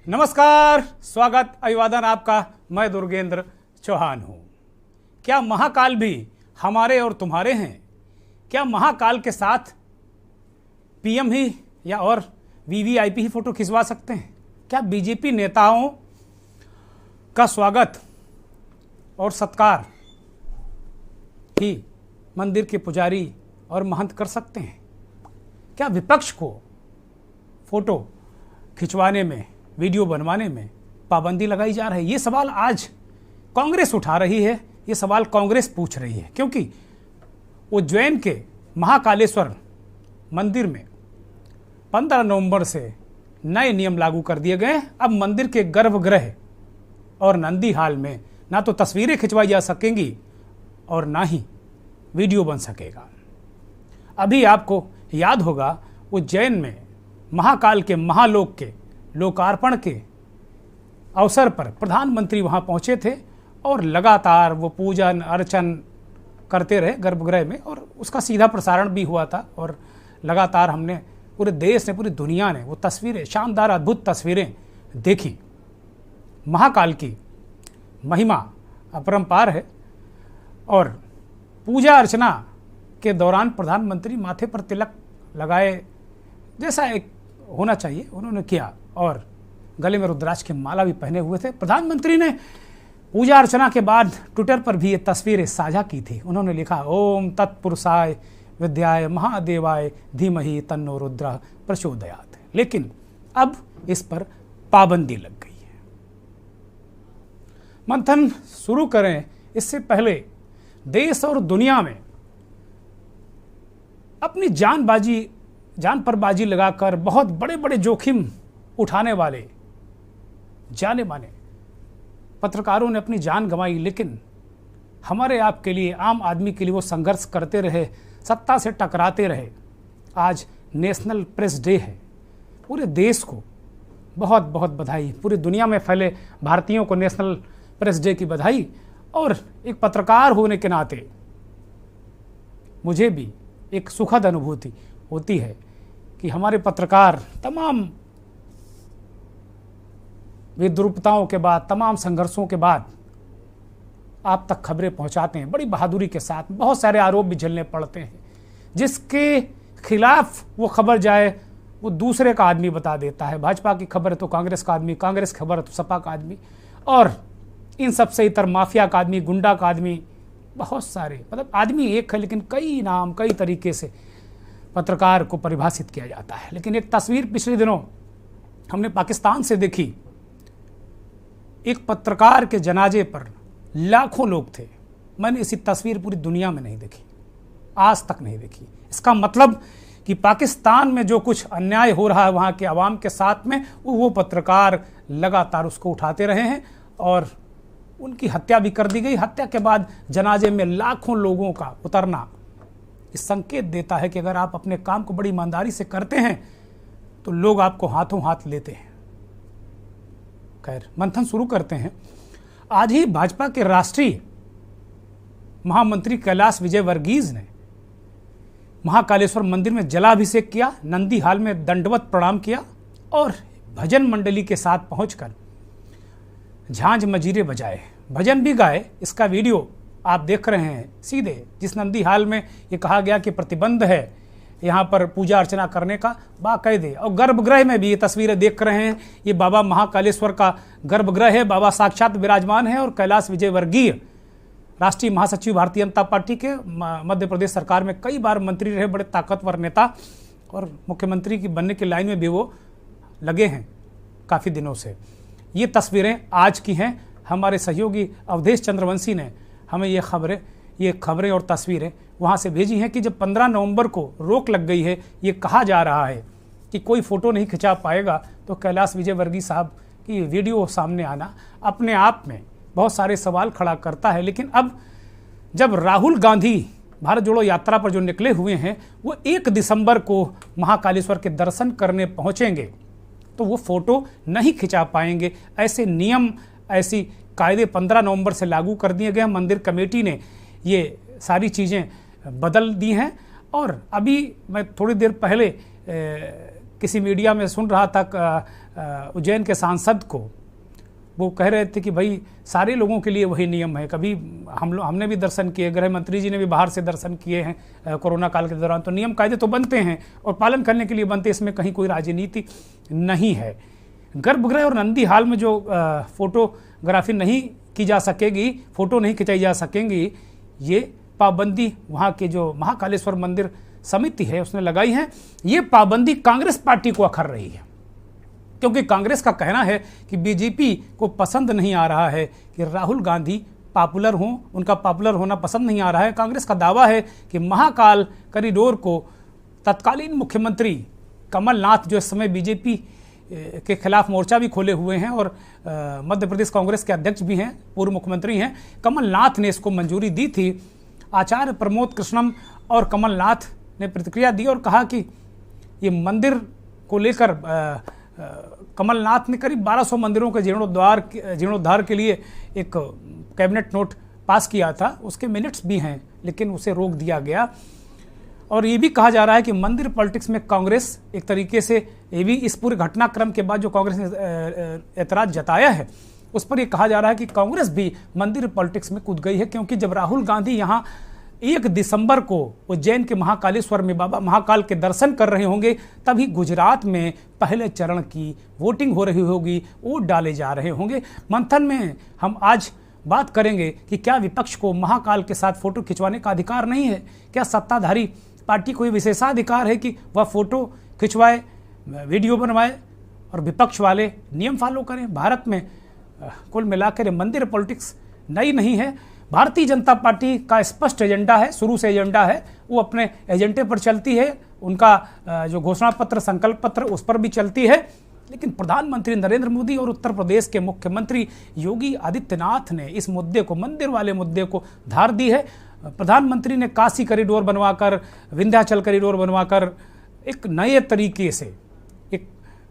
नमस्कार, स्वागत अभिवादन आपका। मैं दुर्गेंद्र चौहान हूँ। क्या महाकाल भी हमारे और तुम्हारे हैं? क्या महाकाल के साथ पीएम ही या और वीवीआईपी ही फोटो खिंचवा सकते हैं? क्या बीजेपी नेताओं का स्वागत और सत्कार ही मंदिर के पुजारी और महंत कर सकते हैं? क्या विपक्ष को फोटो खिंचवाने में, वीडियो बनवाने में पाबंदी लगाई जा रही है? ये सवाल आज कांग्रेस उठा रही है, ये सवाल कांग्रेस पूछ रही है, क्योंकि उज्जैन के महाकालेश्वर मंदिर में 15 नवंबर से नए नियम लागू कर दिए गए। अब मंदिर के गर्भगृह और नंदी हाल में ना तो तस्वीरें खिंचवाई जा सकेंगी और ना ही वीडियो बन सकेगा। अभी आपको याद होगा, उज्जैन में महाकाल के महालोक के लोकार्पण के अवसर पर प्रधानमंत्री वहां पहुंचे थे और लगातार वो पूजन अर्चन करते रहे गर्भगृह में, और उसका सीधा प्रसारण भी हुआ था। और लगातार हमने, पूरे देश ने, पूरी दुनिया ने वो तस्वीरें, शानदार अद्भुत तस्वीरें देखी। महाकाल की महिमा अपरंपार है और पूजा अर्चना के दौरान प्रधानमंत्री माथे पर तिलक लगाए जैसा एक होना चाहिए उन्होंने किया, और गले में रुद्राक्ष की माला भी पहने हुए थे। प्रधानमंत्री ने पूजा अर्चना के बाद ट्विटर पर भी ये तस्वीरें साझा की थी। उन्होंने लिखा, ओम तत्पुरुषाय विद्याय महादेवाय धीमहि तन्नो रुद्र प्रचोदयात्। लेकिन अब इस पर पाबंदी लग गई है। मंथन शुरू करें इससे पहले देश और दुनिया में अपनी जान पर बाजी लगाकर बहुत बड़े बड़े जोखिम उठाने वाले जाने माने पत्रकारों ने अपनी जान गंवाई, लेकिन हमारे आपके लिए, आम आदमी के लिए वो संघर्ष करते रहे, सत्ता से टकराते रहे। आज नेशनल प्रेस डे है। पूरे देश को बहुत बहुत बधाई, पूरी दुनिया में फैले भारतीयों को नेशनल प्रेस डे की बधाई। और एक पत्रकार होने के नाते मुझे भी एक सुखद अनुभूति होती है कि हमारे पत्रकार तमाम विद्रूपताओं के बाद, तमाम संघर्षों के बाद आप तक खबरें पहुंचाते हैं बड़ी बहादुरी के साथ। बहुत सारे आरोप भी झेलने पड़ते हैं, जिसके खिलाफ वो खबर जाए वो दूसरे का आदमी बता देता है। भाजपा की खबर है तो कांग्रेस का आदमी, कांग्रेस की खबर है तो सपा का आदमी, और इन सबसे इतर माफिया का आदमी, गुंडा का आदमी, बहुत सारे, मतलब आदमी एक है लेकिन कई नाम, कई तरीके से पत्रकार को परिभाषित किया जाता है। लेकिन एक तस्वीर पिछले दिनों हमने पाकिस्तान से देखी। एक पत्रकार के जनाजे पर लाखों लोग थे। मैंने ऐसी तस्वीर पूरी दुनिया में नहीं देखी, आज तक नहीं देखी। इसका मतलब कि पाकिस्तान में जो कुछ अन्याय हो रहा है वहाँ के आवाम के साथ में, वो पत्रकार लगातार उसको उठाते रहे हैं और उनकी हत्या भी कर दी गई। हत्या के बाद जनाजे में लाखों लोगों का उतरना इस संकेत देता है कि अगर आप अपने काम को बड़ी ईमानदारी से करते हैं तो लोग आपको हाथों हाथ लेते हैं। खैर, मंथन शुरू करते हैं। आज ही भाजपा के राष्ट्रीय महामंत्री कैलाश विजयवर्गीय ने महाकालेश्वर मंदिर में जलाभिषेक किया, नंदी हाल में दंडवत प्रणाम किया और भजन मंडली के साथ पहुंचकर झांझ मजीरे बजाए, भजन भी गाए। इसका वीडियो आप देख रहे हैं सीधे। जिस नंदी हाल में ये कहा गया कि प्रतिबंध है यहाँ पर पूजा अर्चना करने का, बाकायदे, और गर्भगृह में भी ये तस्वीरें देख रहे हैं। ये बाबा महाकालेश्वर का गर्भगृह है, बाबा साक्षात विराजमान है। और कैलाश विजयवर्गीय राष्ट्रीय महासचिव भारतीय जनता पार्टी के, मध्य प्रदेश सरकार में कई बार मंत्री रहे, बड़े ताकतवर नेता, और मुख्यमंत्री की बनने की लाइन में भी वो लगे हैं काफ़ी दिनों से। ये तस्वीरें आज की हैं। हमारे सहयोगी अवधेश चंद्रवंशी ने हमें ये खबरें और तस्वीरें वहाँ से भेजी हैं कि जब 15 नवंबर को रोक लग गई है, ये कहा जा रहा है कि कोई फ़ोटो नहीं खिंचा पाएगा, तो कैलाश विजयवर्गीय साहब की वीडियो सामने आना अपने आप में बहुत सारे सवाल खड़ा करता है। लेकिन अब जब राहुल गांधी भारत जोड़ो यात्रा पर जो निकले हुए हैं, वो 1 दिसंबर को महाकालेश्वर के दर्शन करने पहुँचेंगे, तो वो फ़ोटो नहीं खिंचा पाएंगे। ऐसे नियम, ऐसी कायदे 15 नवंबर से लागू कर दिए गए। मंदिर कमेटी ने ये सारी चीज़ें बदल दी हैं। और अभी मैं थोड़ी देर पहले किसी मीडिया में सुन रहा था उज्जैन के सांसद को, वो कह रहे थे कि भाई सारे लोगों के लिए वही नियम है। कभी हमने भी दर्शन किए, गृह मंत्री जी ने भी बाहर से दर्शन किए हैं कोरोना काल के दौरान, तो नियम कायदे तो बनते हैं और पालन करने के लिए बनते, इसमें कहीं कोई राजनीति नहीं है। गर्भगृह और नंदी हाल में जो फोटोग्राफी नहीं की जा सकेगी, फोटो नहीं खिंचाई जा सकेंगी, ये पाबंदी वहाँ के जो महाकालेश्वर मंदिर समिति है उसने लगाई है। ये पाबंदी कांग्रेस पार्टी को अखर रही है, क्योंकि कांग्रेस का कहना है कि बीजेपी को पसंद नहीं आ रहा है कि राहुल गांधी पॉपुलर हों, उनका पॉपुलर होना पसंद नहीं आ रहा है। कांग्रेस का दावा है कि महाकाल कॉरिडोर को तत्कालीन मुख्यमंत्री कमलनाथ, जो इस समय बीजेपी के खिलाफ मोर्चा भी खोले हुए हैं और मध्य प्रदेश कांग्रेस के अध्यक्ष भी हैं, पूर्व मुख्यमंत्री हैं, कमलनाथ ने इसको मंजूरी दी थी। आचार्य प्रमोद कृष्णम और कमलनाथ ने प्रतिक्रिया दी और कहा कि ये मंदिर को लेकर कमलनाथ ने करीब 1200 मंदिरों के जीर्णोद्धार के लिए एक कैबिनेट नोट पास किया था, उसके मिनट्स भी हैं, लेकिन उसे रोक दिया गया। और ये भी कहा जा रहा है कि मंदिर पॉलिटिक्स में कांग्रेस एक तरीके से, ये भी इस पूरे घटनाक्रम के बाद जो कांग्रेस ने ऐतराज जताया है उस पर यह कहा जा रहा है कि कांग्रेस भी मंदिर पॉलिटिक्स में कूद गई है, क्योंकि जब राहुल गांधी यहाँ 1 दिसंबर को उज्जैन के महाकालेश्वर में बाबा महाकाल के दर्शन कर रहे होंगे, तभी गुजरात में पहले चरण की वोटिंग हो रही होगी, वोट डाले जा रहे होंगे। मंथन में हम आज बात करेंगे कि क्या विपक्ष को महाकाल के साथ फोटो खिंचवाने का अधिकार नहीं है? क्या सत्ताधारी पार्टी को विशेषाधिकार है कि वह फोटो खिंचवाए, वीडियो बनवाए और विपक्ष वाले नियम फॉलो करें? भारत में कुल मिलाकर मंदिर पॉलिटिक्स नई नहीं है। भारतीय जनता पार्टी का स्पष्ट एजेंडा है, शुरू से एजेंडा है, वो अपने एजेंडे पर चलती है, उनका जो घोषणा पत्र, संकल्प पत्र, उस पर भी चलती है। लेकिन प्रधानमंत्री नरेंद्र मोदी और उत्तर प्रदेश के मुख्यमंत्री योगी आदित्यनाथ ने इस मुद्दे को, मंदिर वाले मुद्दे को धार दी है। प्रधानमंत्री ने काशी कॉरिडोर बनवाकर, विंध्याचल कॉरिडोर बनवाकर एक नए तरीके से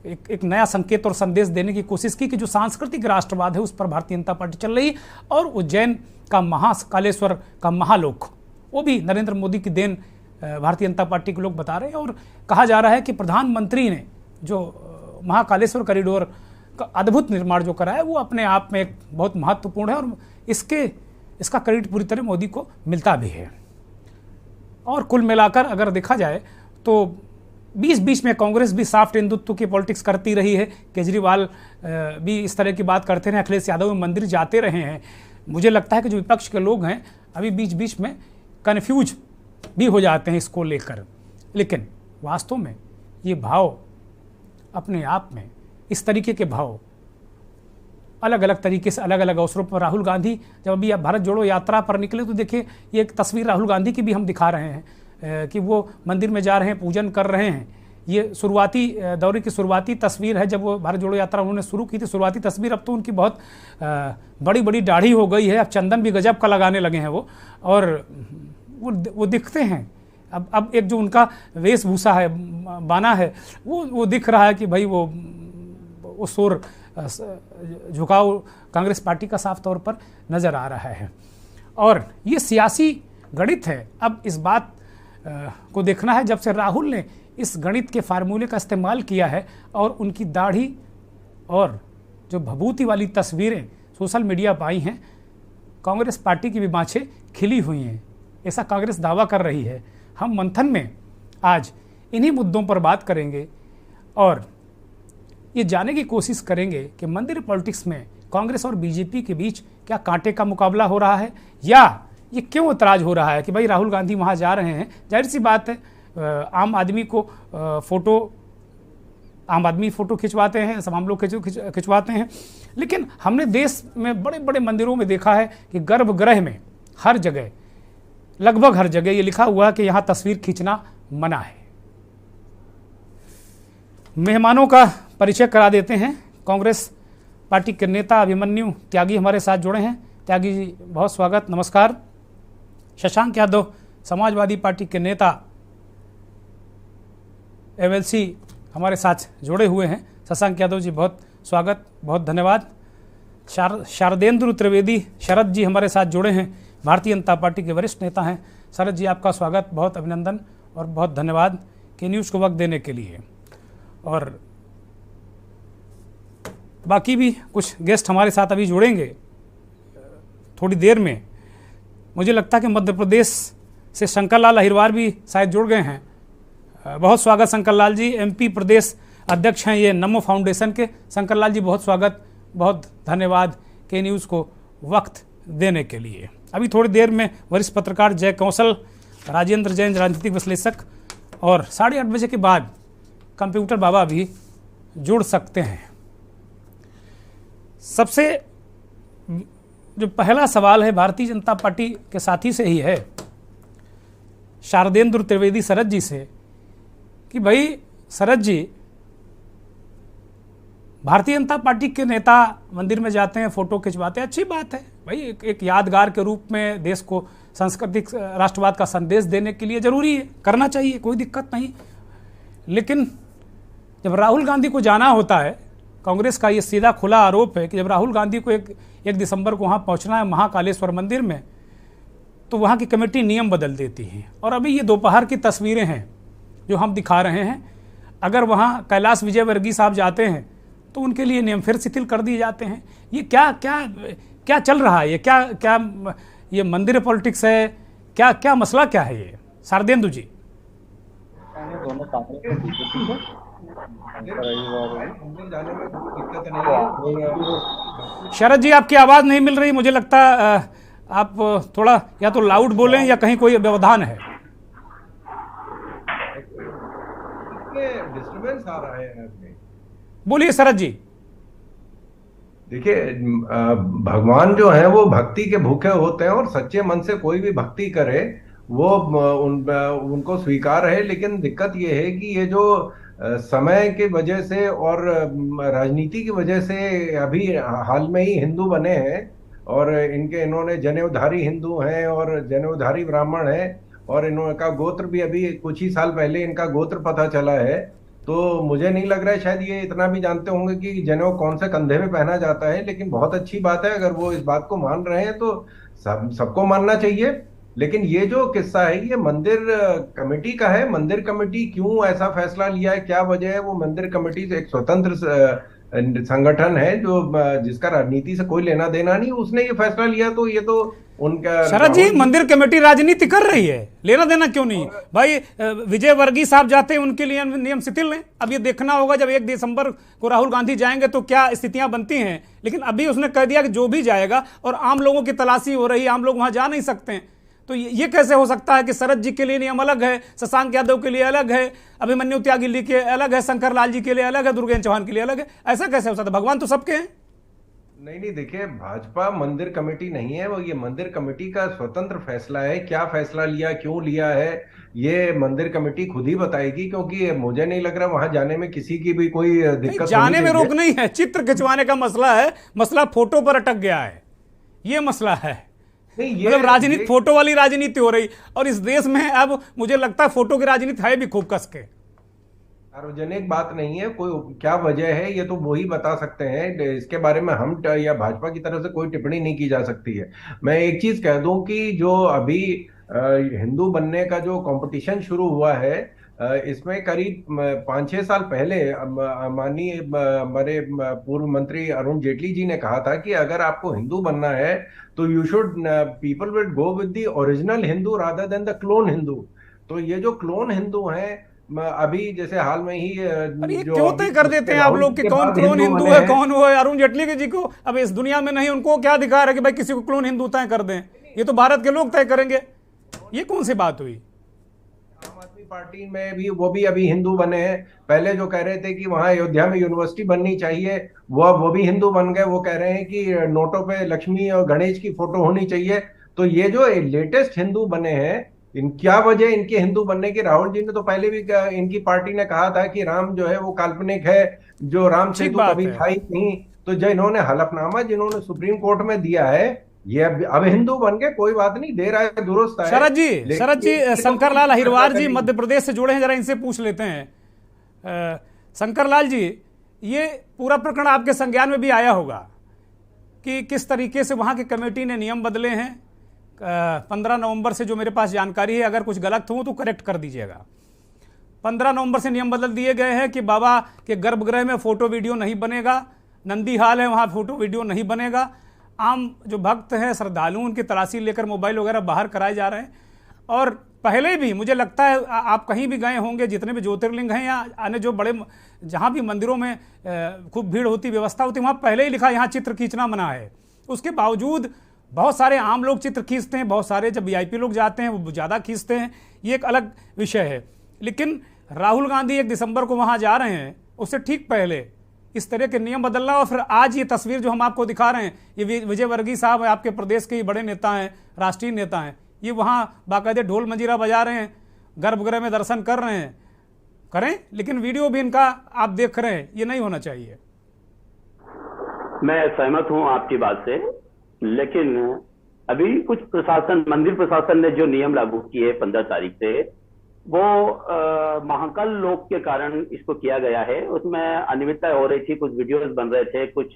एक नया संकेत और संदेश देने की कोशिश की कि जो सांस्कृतिक राष्ट्रवाद है उस पर भारतीय जनता पार्टी चल रही, और उज्जैन का महाकालेश्वर का महालोक, वो भी नरेंद्र मोदी की देन भारतीय जनता पार्टी के लोग बता रहे हैं। और कहा जा रहा है कि प्रधानमंत्री ने जो महाकालेश्वर कॉरिडोर का अद्भुत निर्माण जो करा है वो अपने आप में एक बहुत महत्वपूर्ण है और इसका क्रेडिट पूरी तरह मोदी को मिलता भी है। और कुल मिलाकर अगर देखा जाए तो बीच में कांग्रेस भी सॉफ्ट हिंदुत्व की पॉलिटिक्स करती रही है। केजरीवाल भी इस तरह की बात करते रहे, अखिलेश यादव मंदिर जाते रहे हैं। मुझे लगता है कि जो विपक्ष के लोग हैं अभी बीच में कन्फ्यूज भी हो जाते हैं इसको लेकर, लेकिन वास्तव में ये भाव अपने आप में, इस तरीके के भाव अलग अलग तरीके से अलग अलग अवसरों पर, राहुल गांधी जब अभी भारत जोड़ो यात्रा पर निकले तो देखिए ये एक तस्वीर राहुल गांधी की भी हम दिखा रहे हैं कि वो मंदिर में जा रहे हैं, पूजन कर रहे हैं। ये शुरुआती दौरे की शुरुआती तस्वीर है, जब वो भारत जोड़ो यात्रा उन्होंने शुरू की थी, शुरुआती तस्वीर। अब तो उनकी बहुत बड़ी बड़ी दाढ़ी हो गई है, अब चंदन भी गजब का लगाने लगे हैं वो, और वो दिखते हैं। अब एक जो उनका वेशभूषा है, बाना है, वो दिख रहा है कि भाई वो शोर झुकाव कांग्रेस पार्टी का साफ तौर पर नज़र आ रहा है। और ये सियासी गणित है। अब इस बात को देखना है, जब से राहुल ने इस गणित के फार्मूले का इस्तेमाल किया है और उनकी दाढ़ी और जो भभूति वाली तस्वीरें सोशल मीडिया पर आई हैं, कांग्रेस पार्टी की भी बाँछें खिली हुई हैं, ऐसा कांग्रेस दावा कर रही है। हम मंथन में आज इन्हीं मुद्दों पर बात करेंगे और ये जानने की कोशिश करेंगे कि मंदिर पॉलिटिक्स में कांग्रेस और बीजेपी के बीच क्या कांटे का मुकाबला हो रहा है, या ये क्यों ऐतराज हो रहा है कि भाई राहुल गांधी वहाँ जा रहे हैं। जाहिर सी बात है, आम आदमी फ़ोटो खिंचवाते हैं, तमाम लोग खिंचवाते हैं, लेकिन हमने देश में बड़े बड़े मंदिरों में देखा है कि गर्भगृह में हर जगह, लगभग हर जगह ये लिखा हुआ है कि यहाँ तस्वीर खींचना मना है। मेहमानों का परिचय करा देते हैं। कांग्रेस पार्टी के नेता अभिमन्यु त्यागी हमारे साथ जुड़े हैं। त्यागी जी, बहुत स्वागत, नमस्कार। शशांक यादव समाजवादी पार्टी के नेता एमएलसी हमारे साथ जुड़े हुए हैं। शशांक यादव जी, बहुत स्वागत, बहुत धन्यवाद। शारदेंद्र त्रिवेदी शरद जी हमारे साथ जुड़े हैं, भारतीय जनता पार्टी के वरिष्ठ नेता हैं। शरद जी, आपका स्वागत, बहुत अभिनंदन और बहुत धन्यवाद कि न्यूज़ को वक्त देने के लिए। और बाकी भी कुछ गेस्ट हमारे साथ अभी जुड़ेंगे थोड़ी देर में। मुझे लगता है कि मध्य प्रदेश से शंकर लाल अहिरवार भी शायद जुड़ गए हैं। बहुत स्वागत शंकर लाल जी, एमपी प्रदेश अध्यक्ष हैं ये नमो फाउंडेशन के। शंकर लाल जी बहुत स्वागत, बहुत धन्यवाद के न्यूज़ को वक्त देने के लिए। अभी थोड़ी देर में वरिष्ठ पत्रकार जय कौशल, राजेंद्र जैन राजनीतिक विश्लेषक, और 8:30 बजे के बाद कंप्यूटर बाबा भी जुड़ सकते हैं। सबसे जो पहला सवाल है भारतीय जनता पार्टी के साथी से ही है, शारदेंद्र त्रिवेदी शरद जी से, कि भाई शरद जी, भारतीय जनता पार्टी के नेता मंदिर में जाते हैं, फोटो खिंचवाते हैं, अच्छी बात है भाई, एक यादगार के रूप में देश को सांस्कृतिक राष्ट्रवाद का संदेश देने के लिए जरूरी है, करना चाहिए, कोई दिक्कत नहीं। लेकिन जब राहुल गांधी को जाना होता है, कांग्रेस का ये सीधा खुला आरोप है कि जब राहुल गांधी को 1 दिसंबर को वहाँ पहुँचना है महाकालेश्वर मंदिर में, तो वहाँ की कमेटी नियम बदल देती है। और अभी ये दोपहर की तस्वीरें हैं जो हम दिखा रहे हैं, अगर वहाँ कैलाश विजयवर्गीय साहब जाते हैं तो उनके लिए नियम फिर शिथिल कर दिए जाते हैं। ये क्या क्या क्या चल रहा है? ये क्या ये मंदिर पॉलिटिक्स है? क्या मसला क्या है ये शारदेंदु जी? शरद जी, आपकी आवाज नहीं मिल रही, मुझे लगता आप थोड़ा या तो लाउड बोलें या कहीं कोई व्यवधान है। डिस्टर्बेंस आ रहा है। बोलिए शरद जी। देखिए, भगवान जो है वो भक्ति के भूखे होते हैं और सच्चे मन से कोई भी भक्ति करे वो उनको स्वीकार है। लेकिन दिक्कत ये है कि ये जो समय की वजह से और राजनीति की वजह से अभी हाल में ही हिंदू बने हैं और इन्होंने जनेऊधारी हिंदू हैं और जनेऊधारी ब्राह्मण हैं और इनका गोत्र भी अभी कुछ ही साल पहले इनका गोत्र पता चला है। तो मुझे नहीं लग रहा है शायद ये इतना भी जानते होंगे कि जनेऊ कौन से कंधे में पहना जाता है। लेकिन बहुत अच्छी बात है, अगर वो इस बात को मान रहे हैं तो सबको मानना चाहिए। लेकिन ये जो किस्सा है ये मंदिर कमेटी का है। मंदिर कमेटी क्यों ऐसा फैसला लिया है, क्या वजह है? वो मंदिर कमेटी से एक स्वतंत्र संगठन है जो जिसका राजनीति से कोई लेना देना नहीं, उसने ये फैसला लिया। तो ये तो उनका शरद जी, मंदिर कमेटी राजनीति कर रही है, लेना देना क्यों नहीं भाई? विजयवर्गीय साहब जाते हैं, उनके लिए नियम शिथिल हैं। अब ये देखना होगा जब 1 दिसंबर को राहुल गांधी जाएंगे तो क्या स्थितियां बनती हैं। लेकिन अभी उसने कह दिया कि जो भी जाएगा, और आम लोगों की तलाशी हो रही है, आम लोग वहां जा नहीं सकते हैं। तो ये कैसे हो सकता है कि शरद जी के लिए नियम अलग है, शशांक यादव के लिए अलग है, अभिमन्यु त्यागी के अलग है, शंकर लाल जी के लिए अलग है, दुर्गेन्द्र चौहान के लिए अलग है? ऐसा कैसे हो सकता है? भगवान तो सबके हैं। नहीं, देखिए, भाजपा मंदिर कमेटी नहीं है, वो ये मंदिर कमेटी का स्वतंत्र फैसला है। क्या फैसला लिया, क्यों लिया है, ये मंदिर कमेटी खुद ही बताएगी। क्योंकि मुझे नहीं लग रहा वहां जाने में किसी की भी कोई दिक्कत जाने में रोक नहीं है, चित्र खिंचवाने का मसला है, मसला फोटो पर अटक गया है, ये मसला है। मतलब राजनीति, फोटो वाली राजनीति हो रही, और इस देश में अब मुझे लगता है फोटो की राजनीति है भी खूब कस के। सार्वजनिक बात नहीं है, कोई क्या वजह है ये तो वही बता सकते हैं। इसके बारे में हम या भाजपा की तरफ से कोई टिप्पणी नहीं की जा सकती है। मैं एक चीज कह दूं कि जो अभी हिंदू बनने का जो कंपटीशन शुरू हुआ है, इसमें करीब 5-6 साल पहले माननीय हमारे पूर्व मंत्री अरुण जेटली जी ने कहा था कि अगर आपको हिंदू बनना है तो you should people will go with the original Hindu rather than the clone Hindu. तो ये जो क्लोन हिंदू हैं, अभी जैसे हाल में ही जो क्यों तय कर देते हैं आप लोग कि कौन क्लोन हिंदू है, कौन वो है? अरुण जेटली जी को अब इस दुनिया में नहीं, उनको क्या अधिकार है कि भाई किसी को क्लोन हिंदू तय कर दें? ये तो भारत के लोग तय करेंगे। ये कौन सी बात हुई? आम आदमी पार्टी में भी वो भी अभी हिंदू बने हैं। पहले जो कह रहे थे कि वहां अयोध्या में यूनिवर्सिटी बननी चाहिए, वो भी हिंदू बन गए। वो कह रहे हैं कि नोटों पे लक्ष्मी और गणेश की फोटो होनी चाहिए। तो ये जो लेटेस्ट हिंदू बने हैं, क्या वजह इनके हिंदू बनने की? राहुल जी ने तो पहले भी इनकी पार्टी ने कहा था कि राम जो है वो काल्पनिक है, जो राम सेतु कभी था ही नहीं। तो जो इन्होंने हलफनामा जिन्होंने सुप्रीम कोर्ट में दिया है, ये अब हिंदू बन के कोई बात नहीं, दे रहा है, दुरुस्त है। शरद जी, शंकर लाल अहिरवार जी मध्य प्रदेश से जुड़े हैं, जरा इनसे पूछ लेते हैं। शंकर लाल जी, ये पूरा प्रकरण आपके संज्ञान में भी आया होगा कि किस तरीके से वहां की कमेटी ने नियम बदले हैं। 15 नवंबर से जो मेरे पास जानकारी है, अगर कुछ गलत हो तो करेक्ट कर दीजिएगा। 15 नवंबर से नियम बदल दिए गए हैं कि बाबा के गर्भगृह में फोटो वीडियो नहीं बनेगा, नंदी हाल है वहाँ फोटो वीडियो नहीं बनेगा। आम जो भक्त हैं, श्रद्धालु, उनकी तलाशी लेकर मोबाइल वगैरह बाहर कराए जा रहे हैं। और पहले भी मुझे लगता है आप कहीं भी गए होंगे, जितने भी ज्योतिर्लिंग हैं या अन्य जो बड़े जहाँ भी मंदिरों में खूब भीड़ होती, व्यवस्था होती, वहाँ पहले ही लिखा यहाँ चित्र खींचना मना है। उसके बावजूद बहुत सारे आम लोग चित्र खींचते हैं, बहुत सारे जब वीआईपी लोग जाते हैं वो ज़्यादा खींचते हैं, ये एक अलग विषय है। लेकिन राहुल गांधी 1 दिसंबर को वहाँ जा रहे हैं, उससे ठीक पहले इस तरह के नियम बदलना, और फिर आज ये तस्वीर जो हम आपको दिखा रहे हैं, ये विजय वर्गीय साहब आपके प्रदेश के बड़े नेता हैं, राष्ट्रीय नेता हैं, ये वहाँ बाकायदे ढोल मंजीरा बजा रहे हैं, गर्भगृह में दर्शन कर रहे हैं, करें, लेकिन वीडियो भी इनका आप देख रहे हैं, ये नहीं होना चाहिए। मैं सहमत हूं आपकी बात से, लेकिन अभी कुछ प्रशासन, मंदिर प्रशासन ने जो नियम लागू किए 15 तारीख से, वो महाकाल लोक के कारण इसको किया गया है। उसमें अनियमितता हो रही थी, कुछ वीडियोस बन रहे थे, कुछ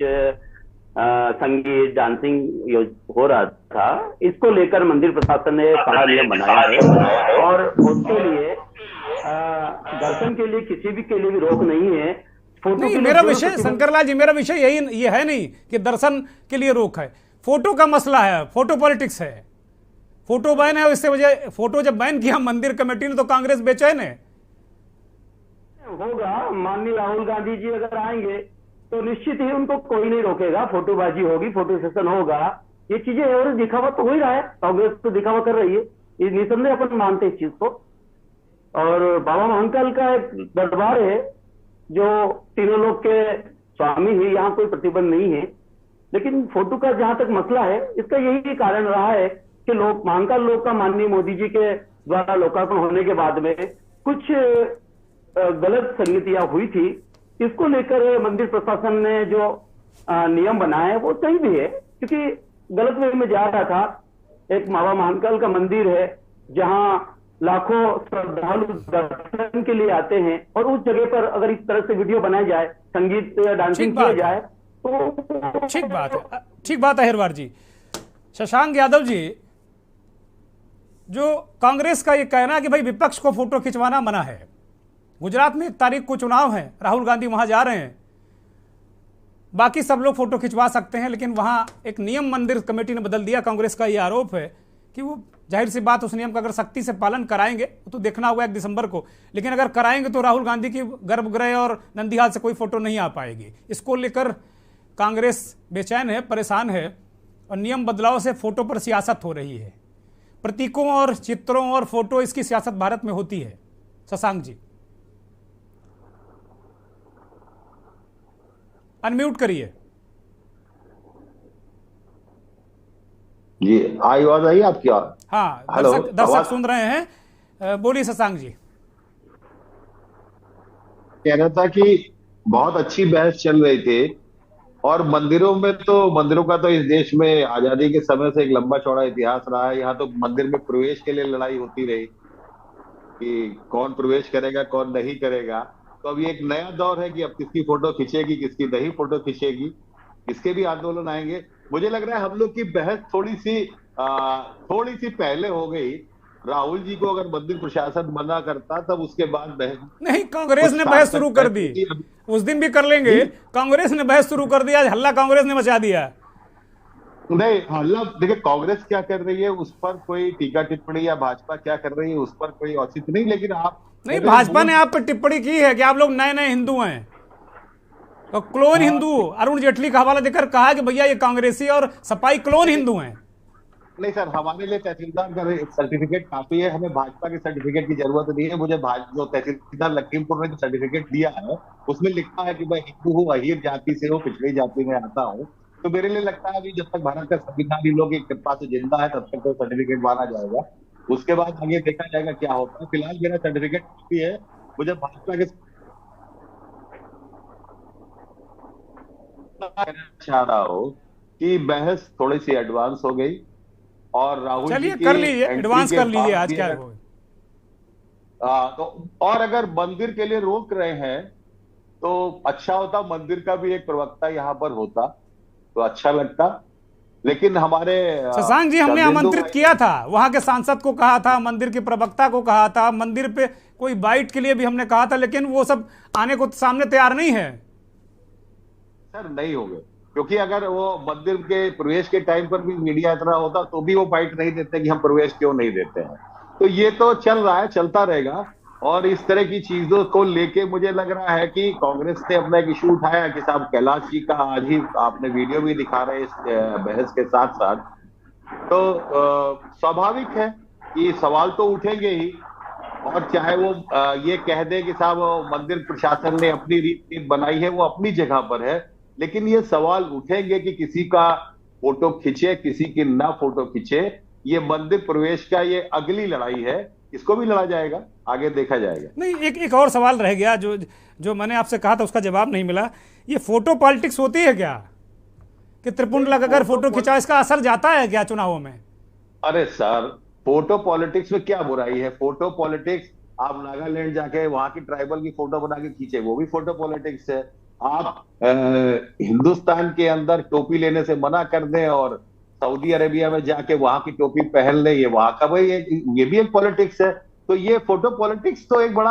संगीत डांसिंग हो रहा था। इसको लेकर मंदिर प्रशासन ने कड़ा नियम बनाया है और उसके लिए दर्शन के लिए किसी भी के लिए भी रोक नहीं है। फोटो नहीं, के मेरा विषय शंकरलाल जी, मेरा विषय यही ये है नहीं कि दर्शन के लिए रोक है, फोटो का मसला है, फोटो पॉलिटिक्स है, फोटो बैन है। इससे वजह फोटो जब बैन किया मंदिर कमेटी ने तो कांग्रेस बेचैन है। होगा, माननीय राहुल गांधी जी अगर आएंगे तो निश्चित ही उनको कोई नहीं रोकेगा, फोटोबाजी होगी, फोटो सेशन होगा, ये चीजें, और दिखावा तो हो ही रहा है, कांग्रेस तो दिखावा कर रही है, ये निसंदेह अपन मानते हैं इस चीज को। और बाबा महाकाल का एक दरबार है जो तीनों लोग के स्वामी है, यहाँ कोई प्रतिबंध नहीं है। लेकिन फोटो का जहां तक मसला है, इसका यही कारण रहा है कि लोग, महाकाल लोक का माननीय मोदी जी के द्वारा लोकार्पण होने के बाद में कुछ गलत संगतियां हुई थी। इसको लेकर मंदिर प्रशासन ने जो नियम बनाए वो सही भी है, क्योंकि गलत वे में जा रहा था। एक बाबा महाकाल का मंदिर है जहां लाखों श्रद्धालु दर्शन के लिए आते हैं, और उस जगह पर अगर इस तरह से वीडियो बनाया जाए, संगीत या डांसिंग किया जाए तो ठीक बात है हिरवार जी। शशांक यादव जी, जो कांग्रेस का ये कहना है कि भाई विपक्ष को फोटो खिंचवाना मना है, गुजरात में 1 तारीख को चुनाव है, राहुल गांधी वहां जा रहे हैं, बाकी सब लोग फोटो खिंचवा सकते हैं, लेकिन वहां एक नियम मंदिर कमेटी ने बदल दिया। कांग्रेस का यह आरोप है कि वो जाहिर सी बात उस नियम का अगर सख्ती से पालन कराएंगे तो देखना होगा 1 दिसंबर को, लेकिन अगर कराएंगे तो राहुल गांधी की गर्भगृह और नंदीहाल से कोई फोटो नहीं आ पाएगी। इसको लेकर कांग्रेस बेचैन है, परेशान है, और नियम बदलाव से फोटो पर सियासत हो रही है। प्रतीकों और चित्रों और फोटो, इसकी सियासत भारत में होती है। शशांक जी अनम्यूट करिए। जी, आवाज आई आपकी? हाँ, हेलो, दर्शक सुन रहे हैं, बोलिए शशांक जी। कहना था कि बहुत अच्छी बहस चल रही थी, और मंदिरों का तो इस देश में आजादी के समय से एक लंबा चौड़ा इतिहास रहा है। यहाँ तो मंदिर में प्रवेश के लिए लड़ाई होती रही कि कौन प्रवेश करेगा, कौन नहीं करेगा। तो अब ये एक नया दौर है कि अब किसकी फोटो खींचेगी, किसकी नहीं फोटो खींचेगी, इसके भी आंदोलन आएंगे। मुझे लग रहा है हम लोग की बहस थोड़ी सी पहले हो गई। राहुल जी को अगर मंदिर प्रशासन मना करता तब उसके बाद बहस नहीं, कांग्रेस ने बहस शुरू कर दी, उस दिन भी कर लेंगे। कांग्रेस ने बहस शुरू कर दिया, हल्ला कांग्रेस ने मचा दिया। नहीं, हल्ला देखिए, कांग्रेस क्या कर रही है उस पर कोई टीका टिप्पणी, या भाजपा क्या कर रही है उस पर कोई औचित्य नहीं। लेकिन आप नहीं, भाजपा ने आप पर टिप्पणी की है कि आप लोग नए नए हिंदू हैं, तो क्लोन हिंदू। अरुण जेटली का हवाला देकर कहा कि भैया ये कांग्रेसी और सपाई क्लोन हिंदू हैं। नहीं सर, हमारे लिए तहसीलदार का सर्टिफिकेट काफी है, हमें भाजपा के सर्टिफिकेट की जरूरत नहीं है। मुझे जो तहसीलदार लखीमपुर ने जो सर्टिफिकेट दिया है उसमें लिखा है कि मैं हिंदू हूँ, अहीर जाति से हूँ, पिछड़ी जाति में आता हूँ। तो मेरे लिए लगता है कि जब तक भारत का संविधान इन लोगों की कृपा से जिंदा है तब तक तो सर्टिफिकेट माना जाएगा, उसके बाद आगे देखा जाएगा क्या होता है। फिलहाल मेरा सर्टिफिकेट काफी है। मुझे भाजपा के चाह रहा हूँ कि बहस थोड़ी सी एडवांस हो गई, और राहुल चलिए कर लीजिए, एडवांस कर लीजिए, आज क्या हो। तो और अगर मंदिर के लिए रोक रहे हैं तो अच्छा होता, मंदिर का भी एक प्रवक्ता यहाँ पर होता तो अच्छा लगता। लेकिन हमारे शशांक जी, हमने शर्मिंदु आमंत्रित भाई, किया था, वहां के सांसद को कहा था, मंदिर के प्रवक्ता को कहा था, मंदिर पे कोई बाइट के लिए भी हमने कहा था, लेकिन वो सब आने को सामने तैयार नहीं है। सर नहीं होंगे, क्योंकि अगर वो मंदिर के प्रवेश के टाइम पर भी मीडिया इतना होता तो भी वो बाइट नहीं देते कि हम प्रवेश क्यों नहीं देते हैं। तो ये तो चल रहा है, चलता रहेगा। और इस तरह की चीजों को लेके मुझे लग रहा है कि कांग्रेस ने अपना एक इशू उठाया कि साहब कैलाश जी का आज ही आपने वीडियो भी दिखा रहे इस बहस के साथ साथ, तो स्वाभाविक है कि सवाल तो उठेंगे ही। और चाहे वो ये कह दे कि साहब मंदिर प्रशासन ने अपनी रीत बनाई है, वो अपनी जगह पर है, लेकिन ये सवाल उठेंगे कि किसी का फोटो खींचे, किसी की ना फोटो खींचे। ये मंदिर प्रवेश का ये अगली लड़ाई है, इसको भी लड़ा जाएगा, आगे देखा जाएगा। नहीं, एक और सवाल रह गया जो जो मैंने आपसे कहा था, उसका जवाब नहीं मिला। ये फोटो पॉलिटिक्स होती है क्या, कि त्रिपुंड लगाकर फोटो खिंचाओ, इसका असर जाता है क्या चुनावों में? अरे सर, फोटो पॉलिटिक्स में क्या बुराई है? फोटो पॉलिटिक्स, आप नागालैंड जाके वहां की ट्राइबल की फोटो बना के खींचे, वो भी फोटो पॉलिटिक्स है। आप हिंदुस्तान के अंदर टोपी लेने से मना कर दें और सऊदी अरेबिया में जाके वहां की टोपी पहन ले, ये वहां का भाई ये भी एक पॉलिटिक्स है। तो ये फोटो पॉलिटिक्स तो एक बड़ा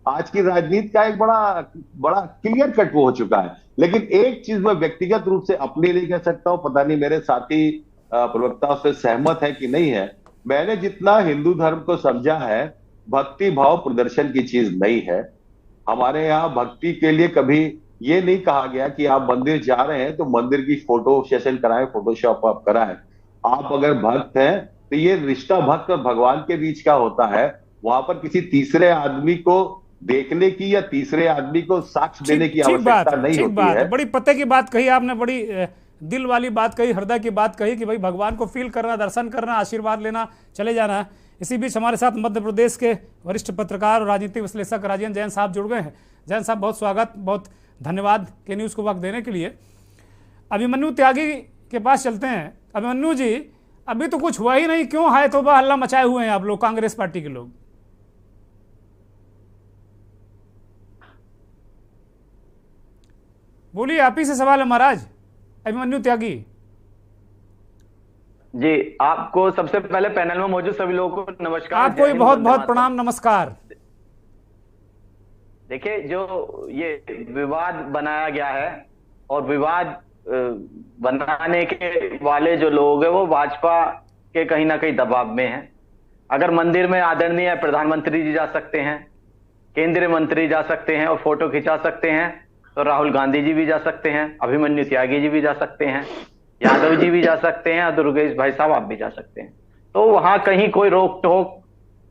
आज की राजनीति का एक बड़ा बड़ा क्लियर कट हो चुका है। लेकिन एक चीज मैं व्यक्तिगत रूप से अपने लिए कह सकता हूं, पता नहीं मेरे साथी प्रवक्ता से सहमत है कि नहीं है, मैंने जितना हिंदू धर्म को समझा है, भक्ति भाव प्रदर्शन की चीज नहीं है। हमारे यहाँ भक्ति के लिए कभी ये नहीं कहा गया कि आप मंदिर जा रहे हैं तो मंदिर की फोटो सेशन कराएं, फोटोशॉप आप कराएं। आप अगर भक्त हैं तो ये रिश्ता भक्त और भगवान के बीच का होता है। वहां पर किसी तीसरे आदमी को देखने की या तीसरे आदमी को साक्ष्य देने की आवश्यकता नहीं होती है। बड़ी पते की बात कही आपने, बड़ी दिल वाली बात कही, हृदय की बात कही कि भाई भगवान को फील करना, दर्शन करना, आशीर्वाद लेना, चले जाना। इसी बीच हमारे साथ मध्य प्रदेश के वरिष्ठ पत्रकार और राजनीतिक विश्लेषक राजेंद्र जैन साहब जुड़ गए हैं। जैन साहब, बहुत स्वागत, बहुत धन्यवाद के न्यूज़ को वक्त देने के लिए। अभिमन्यु त्यागी के पास चलते हैं। अभिमन्यु जी, अभी तो कुछ हुआ ही नहीं, क्यों हाय तौबा हल्ला मचाए हुए हैं आप लोग, कांग्रेस पार्टी के लोग? बोलिए, आप ही से सवाल है महाराज। अभिमन्यु त्यागी जी, आपको सबसे पहले पैनल में मौजूद सभी लोगों को नमस्कार। आपको भी बहुत बहुत प्रणाम, नमस्कार। देखिए, जो ये विवाद बनाया गया है और विवाद बनाने के वाले जो लोग हैं वो भाजपा के कहीं ना कहीं दबाव में हैं। अगर मंदिर में आदरणीय प्रधानमंत्री जी जा सकते हैं, केंद्रीय मंत्री जा सकते हैं और फोटो खिंचा सकते हैं, तो राहुल गांधी जी भी जा सकते हैं, अभिमन्यु त्यागी जी भी जा सकते हैं, यादव जी भी जा सकते हैं, दुर्गेश भाई साहब आप भी जा सकते हैं। तो वहां कहीं कोई रोक टोक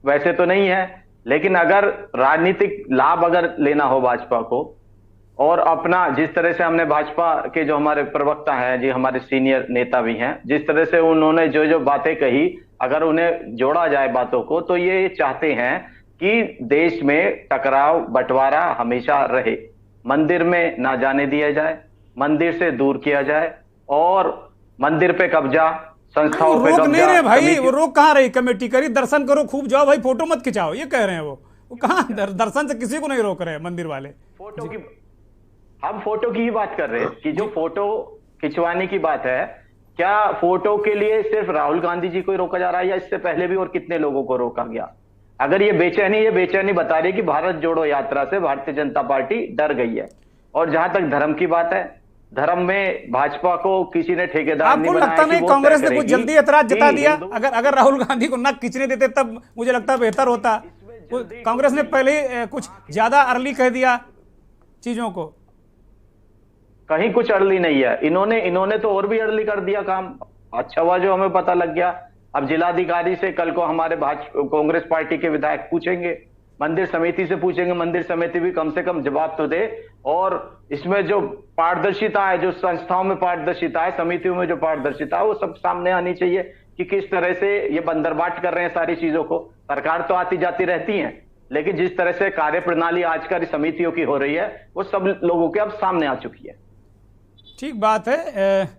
वैसे तो नहीं है। लेकिन अगर राजनीतिक लाभ अगर लेना हो भाजपा को, और अपना जिस तरह से हमने भाजपा के जो हमारे प्रवक्ता हैं जी, हमारे सीनियर नेता भी हैं, जिस तरह से उन्होंने जो जो बातें कही, अगर उन्हें जोड़ा जाए बातों को, तो ये चाहते हैं कि देश में टकराव बंटवारा हमेशा रहे, मंदिर में ना जाने दिया जाए, मंदिर से दूर किया जाए, और मंदिर पे कब्जा, संस्थाओं पे कब्जा। नहीं रहे भाई, वो रोक कहाँ रही? कमेटी करी, दर्शन करो, खूब जाओ भाई, फोटो मत खिंचाओ, ये कह रहे हैं वो कहाँ दर्शन से किसी को नहीं रोक रहे हैं मंदिर वाले। फोटो की, हम फोटो की ही बात कर रहे हैं कि जो फोटो खिंचवाने की बात है, क्या फोटो के लिए सिर्फ राहुल गांधी जी को रोका जा रहा है या इससे पहले भी और कितने लोगों को रोका गया? अगर ये बेचैनी बता रही है कि भारत जोड़ो यात्रा से भारतीय जनता पार्टी डर गई है। और जहां तक धर्म की बात है, धर्म में भाजपा को किसी ने ठेकेदार नहीं बनाया। आपको लगता नहीं कांग्रेस ने कुछ जल्दी एतराज जता दिया? अगर राहुल गांधी को न खींचने देते तब मुझे लगता है बेहतर होता। कांग्रेस ने पहले कुछ ज्यादा अर्ली कह दिया चीजों को। कहीं कुछ अर्ली नहीं है, इन्होंने तो और भी अर्ली कर दिया काम। अच्छा हुआ जो हमें पता लग गया। अब जिलाधिकारी से कल को हमारे कांग्रेस पार्टी के विधायक पूछेंगे, मंदिर समिति से पूछेंगे, मंदिर समिति भी कम से कम जवाब तो दे। और इसमें जो पारदर्शिता है, जो संस्थाओं में पारदर्शिता है, समितियों में जो पारदर्शिता है, वो सब सामने आनी चाहिए कि किस तरह से ये बंदरबाट कर रहे हैं सारी चीजों को। सरकार तो आती जाती रहती है, लेकिन जिस तरह से कार्य प्रणाली आजकल समितियों की हो रही है, वो सब लोगों के अब सामने आ चुकी है। ठीक बात है।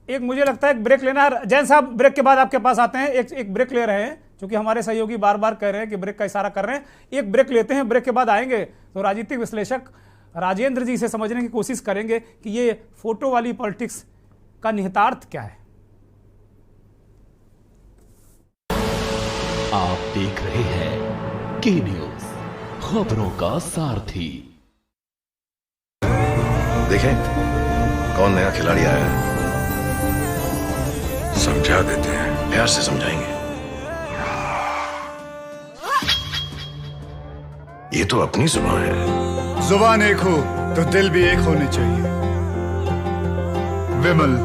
एक मुझे लगता है एक ब्रेक लेना है। जैन साहब, ब्रेक के बाद आपके पास आते हैं। एक ब्रेक ले रहे हैं, क्योंकि हमारे सहयोगी बार बार कह रहे हैं कि ब्रेक का इशारा कर रहे हैं। एक ब्रेक लेते हैं, ब्रेक के बाद आएंगे तो राजनीतिक विश्लेषक राजेंद्र जी से समझने की कोशिश करेंगे कि ये फोटो वाली पॉलिटिक्स का निहितार्थ क्या है। आप देख रहे हैं के न्यूज, खबरों का सारथी। देखें कौन नया खिलाड़ी आया है, समझा देते हैं, प्यार से समझाएंगे। ये तो अपनी जुबान है। जुबान एक हो तो दिल भी एक होने चाहिए। विमल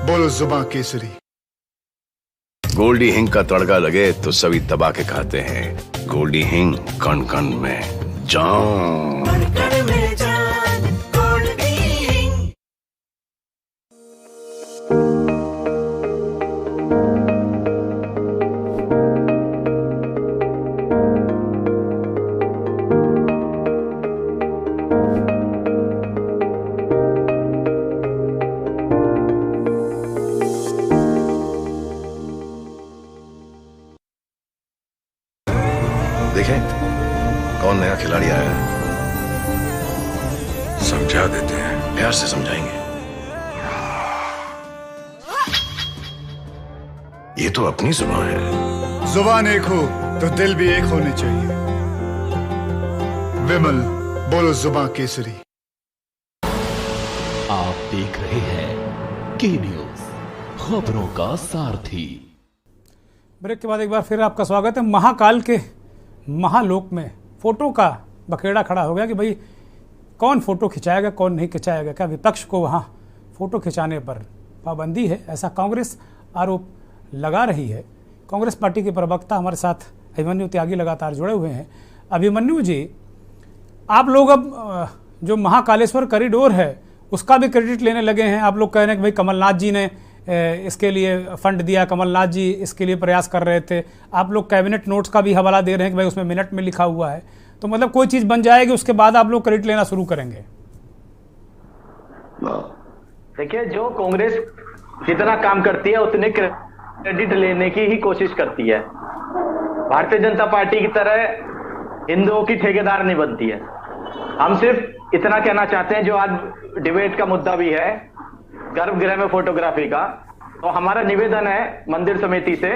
बोलो जुबान केसरी। गोल्डी हिंग का तड़का लगे तो सभी दबा के खाते हैं। गोल्डी हिंग, कण कण में जान। देखें कौन नया खिलाड़ी आया है, समझा देते हैं, प्यार से समझाएंगे। ये तो अपनी जुबान है। जुबान एक हो तो दिल भी एक होने चाहिए। विमल बोलो जुबान केसरी। आप देख रहे हैं के न्यूज, खबरों का सारथी। ब्रेक के बाद एक बार फिर आपका स्वागत है। महाकाल के महालोक में फोटो का बखेड़ा खड़ा हो गया कि भाई कौन फोटो खिंचाएगा, कौन नहीं खिंचाएगा। क्या विपक्ष को वहाँ फोटो खिंचाने पर पाबंदी है, ऐसा कांग्रेस आरोप लगा रही है। कांग्रेस पार्टी के प्रवक्ता हमारे साथ अभिमन्यु त्यागी लगातार जुड़े हुए हैं। अभिमन्यु जी, आप लोग अब जो महाकालेश्वर कॉरिडोर है उसका भी क्रेडिट लेने लगे हैं। आप लोग कह रहे हैं कि भाई कमलनाथ जी ने इसके लिए फंड दिया, कमलनाथ जी इसके लिए प्रयास कर रहे थे। आप लोग कैबिनेट नोट्स का भी हवाला दे रहे हैं कि भाई उसमें मिनट में लिखा हुआ है। तो मतलब कोई चीज़ बन जाएगी उसके बाद आप लोग क्रेडिट लेना शुरू करेंगे। देखिए, जो कांग्रेस जितना काम करती है उतने क्रेडिट लेने की ही कोशिश करती है। भारतीय जनता पार्टी की तरह हिंदुओं की ठेकेदार नहीं बनती है। हम सिर्फ इतना कहना चाहते हैं, जो आज डिबेट का मुद्दा भी है गर्भगृह में फोटोग्राफी का, तो हमारा निवेदन है मंदिर समिति से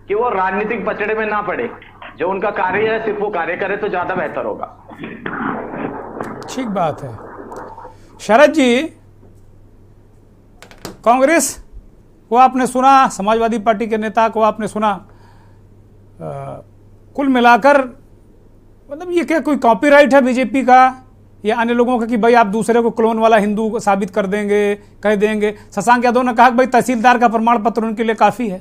कि वो राजनीतिक पचड़े में ना पड़े। जो उनका कार्य है सिर्फ वो कार्य करे तो ज्यादा बेहतर होगा। ठीक बात है। शरद जी, कांग्रेस को आपने सुना, समाजवादी पार्टी के नेता को आपने सुना, कुल मिलाकर मतलब ये क्या कोई कॉपीराइट है बीजेपी का या अन्य लोगों का कि भाई आप दूसरे को क्लोन वाला हिंदू साबित कर देंगे, कह देंगे। शशांक यादव ने कहा कि भाई तहसीलदार का प्रमाण पत्र उनके लिए काफी है।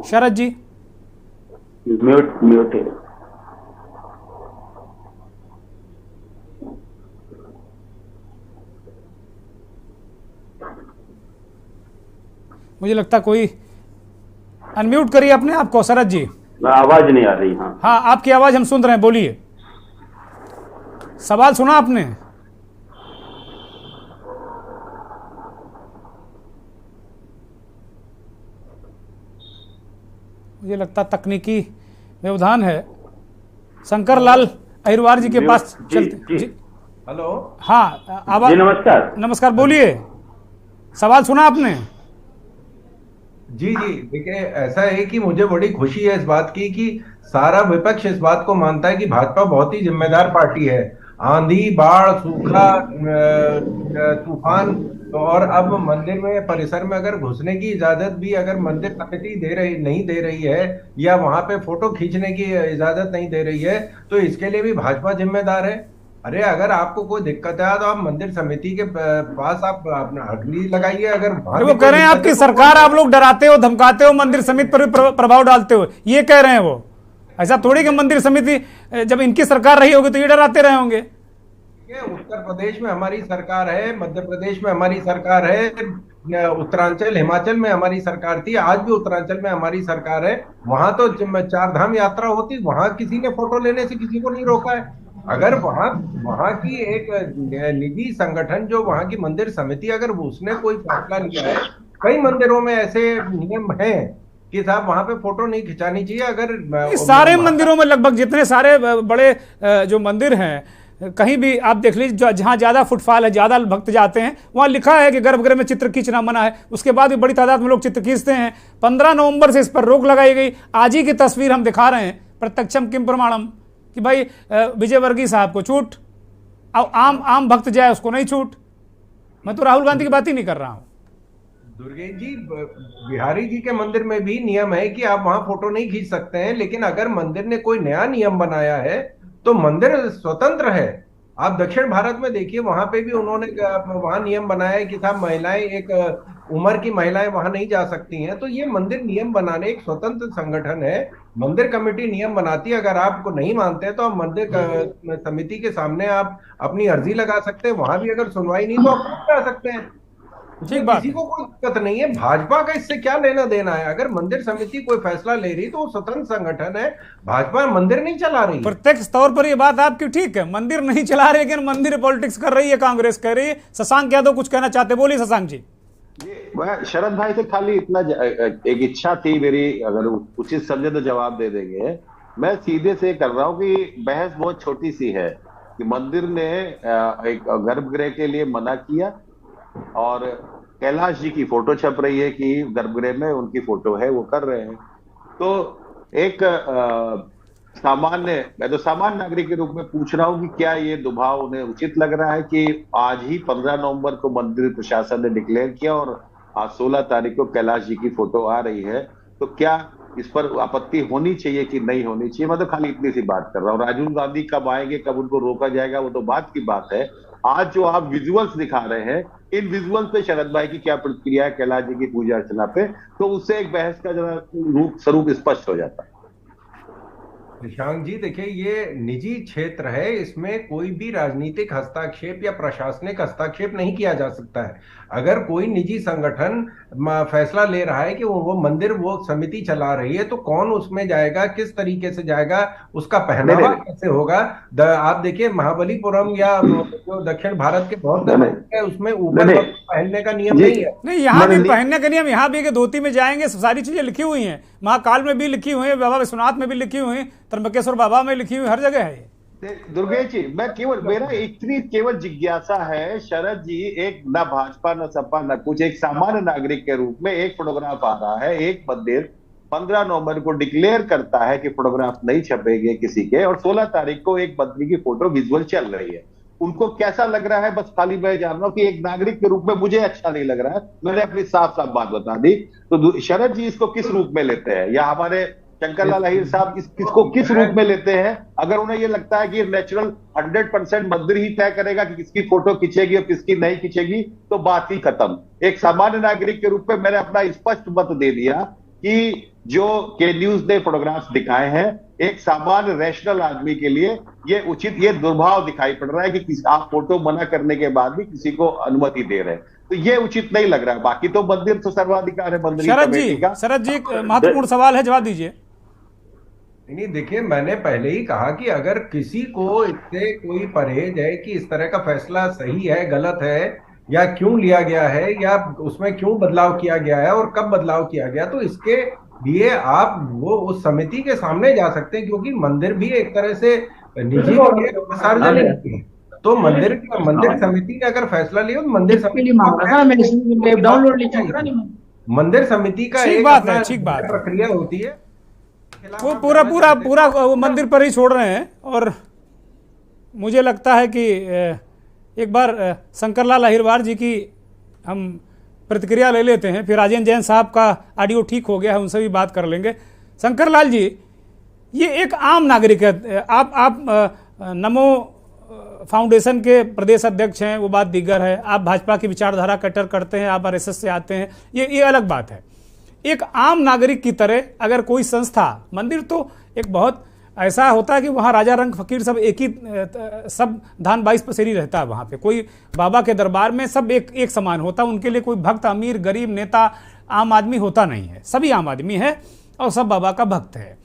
शरद जी म्यूट है। मुझे लगता कोई अनम्यूट करिए अपने आप को। शरद जी आवाज नहीं आ रही। हाँ, आपकी आवाज हम सुन रहे हैं, बोलिए। सवाल सुना आपने? मुझे लगता तकनीकी व्यवधान है। शंकर लाल अहिरवार जी के पास चलते। जी हेलो। हाँ, आवाज। नमस्कार। नमस्कार, बोलिए। सवाल सुना आपने? जी जी, देखिए ऐसा है कि मुझे बड़ी खुशी है इस बात की कि सारा विपक्ष इस बात को मानता है कि भाजपा बहुत ही जिम्मेदार पार्टी है। आंधी, बाढ़, सूखा, तूफान और अब मंदिर में परिसर में अगर घुसने की इजाजत भी अगर मंदिर कमेटी नहीं दे रही है या वहां पे फोटो खींचने की इजाजत नहीं दे रही है, तो इसके लिए भी भाजपा जिम्मेदार है। अरे अगर आपको कोई दिक्कत है तो आप मंदिर समिति के पास आप अपना अर्जी लगाइए। अगर वो कह रहे हैं आपकी सरकार, आप लोग डराते हो, धमकाते हो, मंदिर समिति पर भी प्रभाव डालते हो, ये कह रहे हैं वो। ऐसा थोड़ी कि मंदिर समिति जब इनकी सरकार रही होगी तो ये डराते रहे होंगे। उत्तर प्रदेश में हमारी सरकार है, मध्य प्रदेश में हमारी सरकार है, उत्तरांचल हिमाचल में हमारी सरकार थी, आज भी उत्तरांचल में हमारी सरकार है। वहां तो 4 धाम यात्रा होती, वहां किसी ने फोटो लेने से किसी को नहीं रोका है। अगर वहां की एक निजी संगठन जो वहां की मंदिर समिति अगर उसने कोई फैसला लिया है, कई मंदिरों में ऐसे नियम हैं कि साहब वहां पे फोटो नहीं खिंचानी चाहिए। अगर इस सारे मंदिरों में लगभग जितने सारे बड़े जो मंदिर हैं, कहीं भी आप देख लीजिए जहां ज्यादा फुटफॉल है, ज्यादा भक्त जाते हैं, वहां लिखा है कि गर्भगृह में चित्र खींचना मना है। उसके बाद भी बड़ी तादाद में लोग चित्र खींचते हैं। 15 नवंबर से इस पर रोक लगाई गई। आज ही की तस्वीर हम दिखा रहे हैं, प्रत्यक्षम किम प्रमाणम, कि भाई विजय वर्गीय साहब को छूट, अब आम भक्त जाए उसको नहीं छूट। मैं तो राहुल गांधी की बात ही नहीं कर रहा हूं। दुर्गेश जी, बिहारी जी के मंदिर में भी नियम है कि आप वहां फोटो नहीं खींच सकते हैं, लेकिन अगर मंदिर ने कोई नया नियम बनाया है तो मंदिर स्वतंत्र है। आप दक्षिण भारत में देखिए, वहां पे भी उन्होंने वहां नियम बनाया है कि साहब महिलाएं, एक उम्र की महिलाएं वहां नहीं जा सकती हैं। तो ये मंदिर नियम बनाने एक स्वतंत्र संगठन है, मंदिर कमेटी नियम बनाती है। अगर आपको नहीं मानते हैं तो आप मंदिर समिति के सामने आप अपनी अर्जी लगा सकते हैं। वहां भी अगर सुनवाई नहीं तो आप जा सकते हैं, ठीक बात, किसी को कोई दिक्कत नहीं है। भाजपा का इससे क्या लेना देना है? अगर मंदिर समिति कोई फैसला ले रही तो वो स्वतंत्र संगठन है, भाजपा मंदिर नहीं चला रही। प्रत्यक्ष तौर पर ये बात आपकी ठीक है, मंदिर नहीं चला रही, लेकिन मंदिर पॉलिटिक्स कर रही है, कांग्रेस कह रही है। शशांक यादव कुछ कहना चाहते, बोलिए शशांक जी। मैं शरद भाई से खाली इतना एक इच्छा थी मेरी, अगर उचित समझे तो जवाब दे देंगे। मैं सीधे से कर रहा हूं कि बहस बहुत छोटी सी है कि मंदिर ने एक गर्भगृह के लिए मना किया और कैलाश जी की फोटो छप रही है कि गर्भगृह में उनकी फोटो है, वो कर रहे हैं। तो एक मैं तो सामान्य नागरिक के रूप में पूछ रहा हूं कि क्या ये दुभाव उन्हें उचित लग रहा है कि आज ही 15 नवंबर को मंदिर प्रशासन ने डिक्लेयर किया और आज 16 तारीख को कैलाश जी की फोटो आ रही है, तो क्या इस पर आपत्ति होनी चाहिए कि नहीं होनी चाहिए? मैं तो खाली इतनी सी बात कर रहा हूँ। राहुल गांधी कब आएंगे, कब उनको रोका जाएगा, वो तो बात की बात है। आज जो आप विजुअल्स दिखा रहे हैं, इन विजुअल्स पे शरद भाई की क्या प्रतिक्रिया है कैलाश जी की पूजा अर्चना पे, तो उससे एक बहस का जरा स्वरूप स्पष्ट हो जाता है। निशांक जी देखिए, ये निजी क्षेत्र है, इसमें कोई भी राजनीतिक हस्तक्षेप या प्रशासनिक हस्तक्षेप नहीं किया जा सकता है। अगर कोई निजी संगठन फैसला ले रहा है कि वो मंदिर, वो समिति चला रही है, तो कौन उसमें जाएगा, किस तरीके से जाएगा, उसका पहनावा कैसे होगा? आप देखिए महाबलीपुरम या जो दक्षिण भारत के बहुत है, उसमें ऊपर पहनने का नियम नहीं है। नहीं, यहाँ भी पहनने का नियम, यहाँ भी धोती में जाएंगे, सारी चीजें लिखी हुई हैं। महाकाल में भी लिखी हुई है, बाबा विश्वनाथ में भी लिखी हुई है, त्र्यंबकेश्वर बाबा में लिखी हुई, हर जगह है। दुर्गेश जी, मेरा इतनी केवल जिज्ञासा है, शरद जी, एक ना भाजपा न सपा न कुछ, एक सामान्य नागरिक के रूप में एक फोटोग्राफ आ रहा है, एक मंदिर 15 नवंबर को डिक्लेयर करता है कि फोटोग्राफ नहीं छपेंगे किसी के, और 16 तारीख को एक मंत्री की फोटो विजुअल चल रही है। उनको कैसा लग रहा है? बस खाली मैं जान रहा हूं कि एक नागरिक के रूप में मुझे अच्छा नहीं लग रहा है। मैंने अपनी साफ साफ बात बता दी। तो शरद जी इसको किस रूप में लेते हैं, या हमारे शंकर लाल अहीर साहब इसको किस रूप में लेते हैं? अगर उन्हें यह लगता है कि नेचुरल 100% मंदिर ही तय करेगा कि किसकी फोटो खींचेगी और किसकी नहीं खींचेगी, तो बात ही खत्म। एक सामान्य नागरिक के रूप में मैंने अपना स्पष्ट मत दे दिया कि जो के न्यूज ने फोटोग्राफ्स दिखाए हैं, एक सामान्य रैशनल आदमी के लिए ये दुर्भाव दिखाई पड़ रहा है कि आप फोटो मना करने के बाद भी किसी को अनुमति दे रहे हैं, तो ये उचित नहीं लग रहा है। बाकी तो मंदिर तो सर्वाधिकार है मंदिर कमेटी का। शरद जी, महत्वपूर्ण सवाल है, जवाब दीजिए। नहीं देखिए, मैंने पहले ही कहा कि अगर किसी को इससे कोई परहेज है कि इस तरह का फैसला सही है, गलत है, या क्यों लिया गया है, या उसमें क्यों बदलाव किया गया है और कब बदलाव किया गया, तो इसके लिए आप वो उस समिति के सामने जा सकते हैं, क्योंकि मंदिर भी एक तरह से निजी सार्वजनिक, तो मंदिर समिति ने अगर फैसला लिया तो मंदिर समिति का एक प्रक्रिया होती है। वो पूरा वो मंदिर पर ही छोड़ रहे हैं। और मुझे लगता है कि एक बार शंकरलाल अहिरवार जी की हम प्रतिक्रिया ले लेते हैं, फिर राजेंद्र जैन साहब का ऑडियो ठीक हो गया है, उनसे भी बात कर लेंगे। शंकरलाल जी, ये एक आम नागरिक है, आप नमो फाउंडेशन के प्रदेश अध्यक्ष हैं, वो बात दीगर है। आप भाजपा की विचारधारा कटर करते हैं, आप आरएसएस से आते हैं, ये अलग बात है। एक आम नागरिक की तरह अगर कोई संस्था, मंदिर तो एक बहुत ऐसा होता है कि वहाँ राजा रंग फकीर सब एक ही, सब धान 22 पसेरी रहता है वहाँ पे। कोई बाबा के दरबार में सब एक समान होता है, उनके लिए कोई भक्त अमीर गरीब नेता आम आदमी होता नहीं है, सभी आम आदमी है और सब बाबा का भक्त है।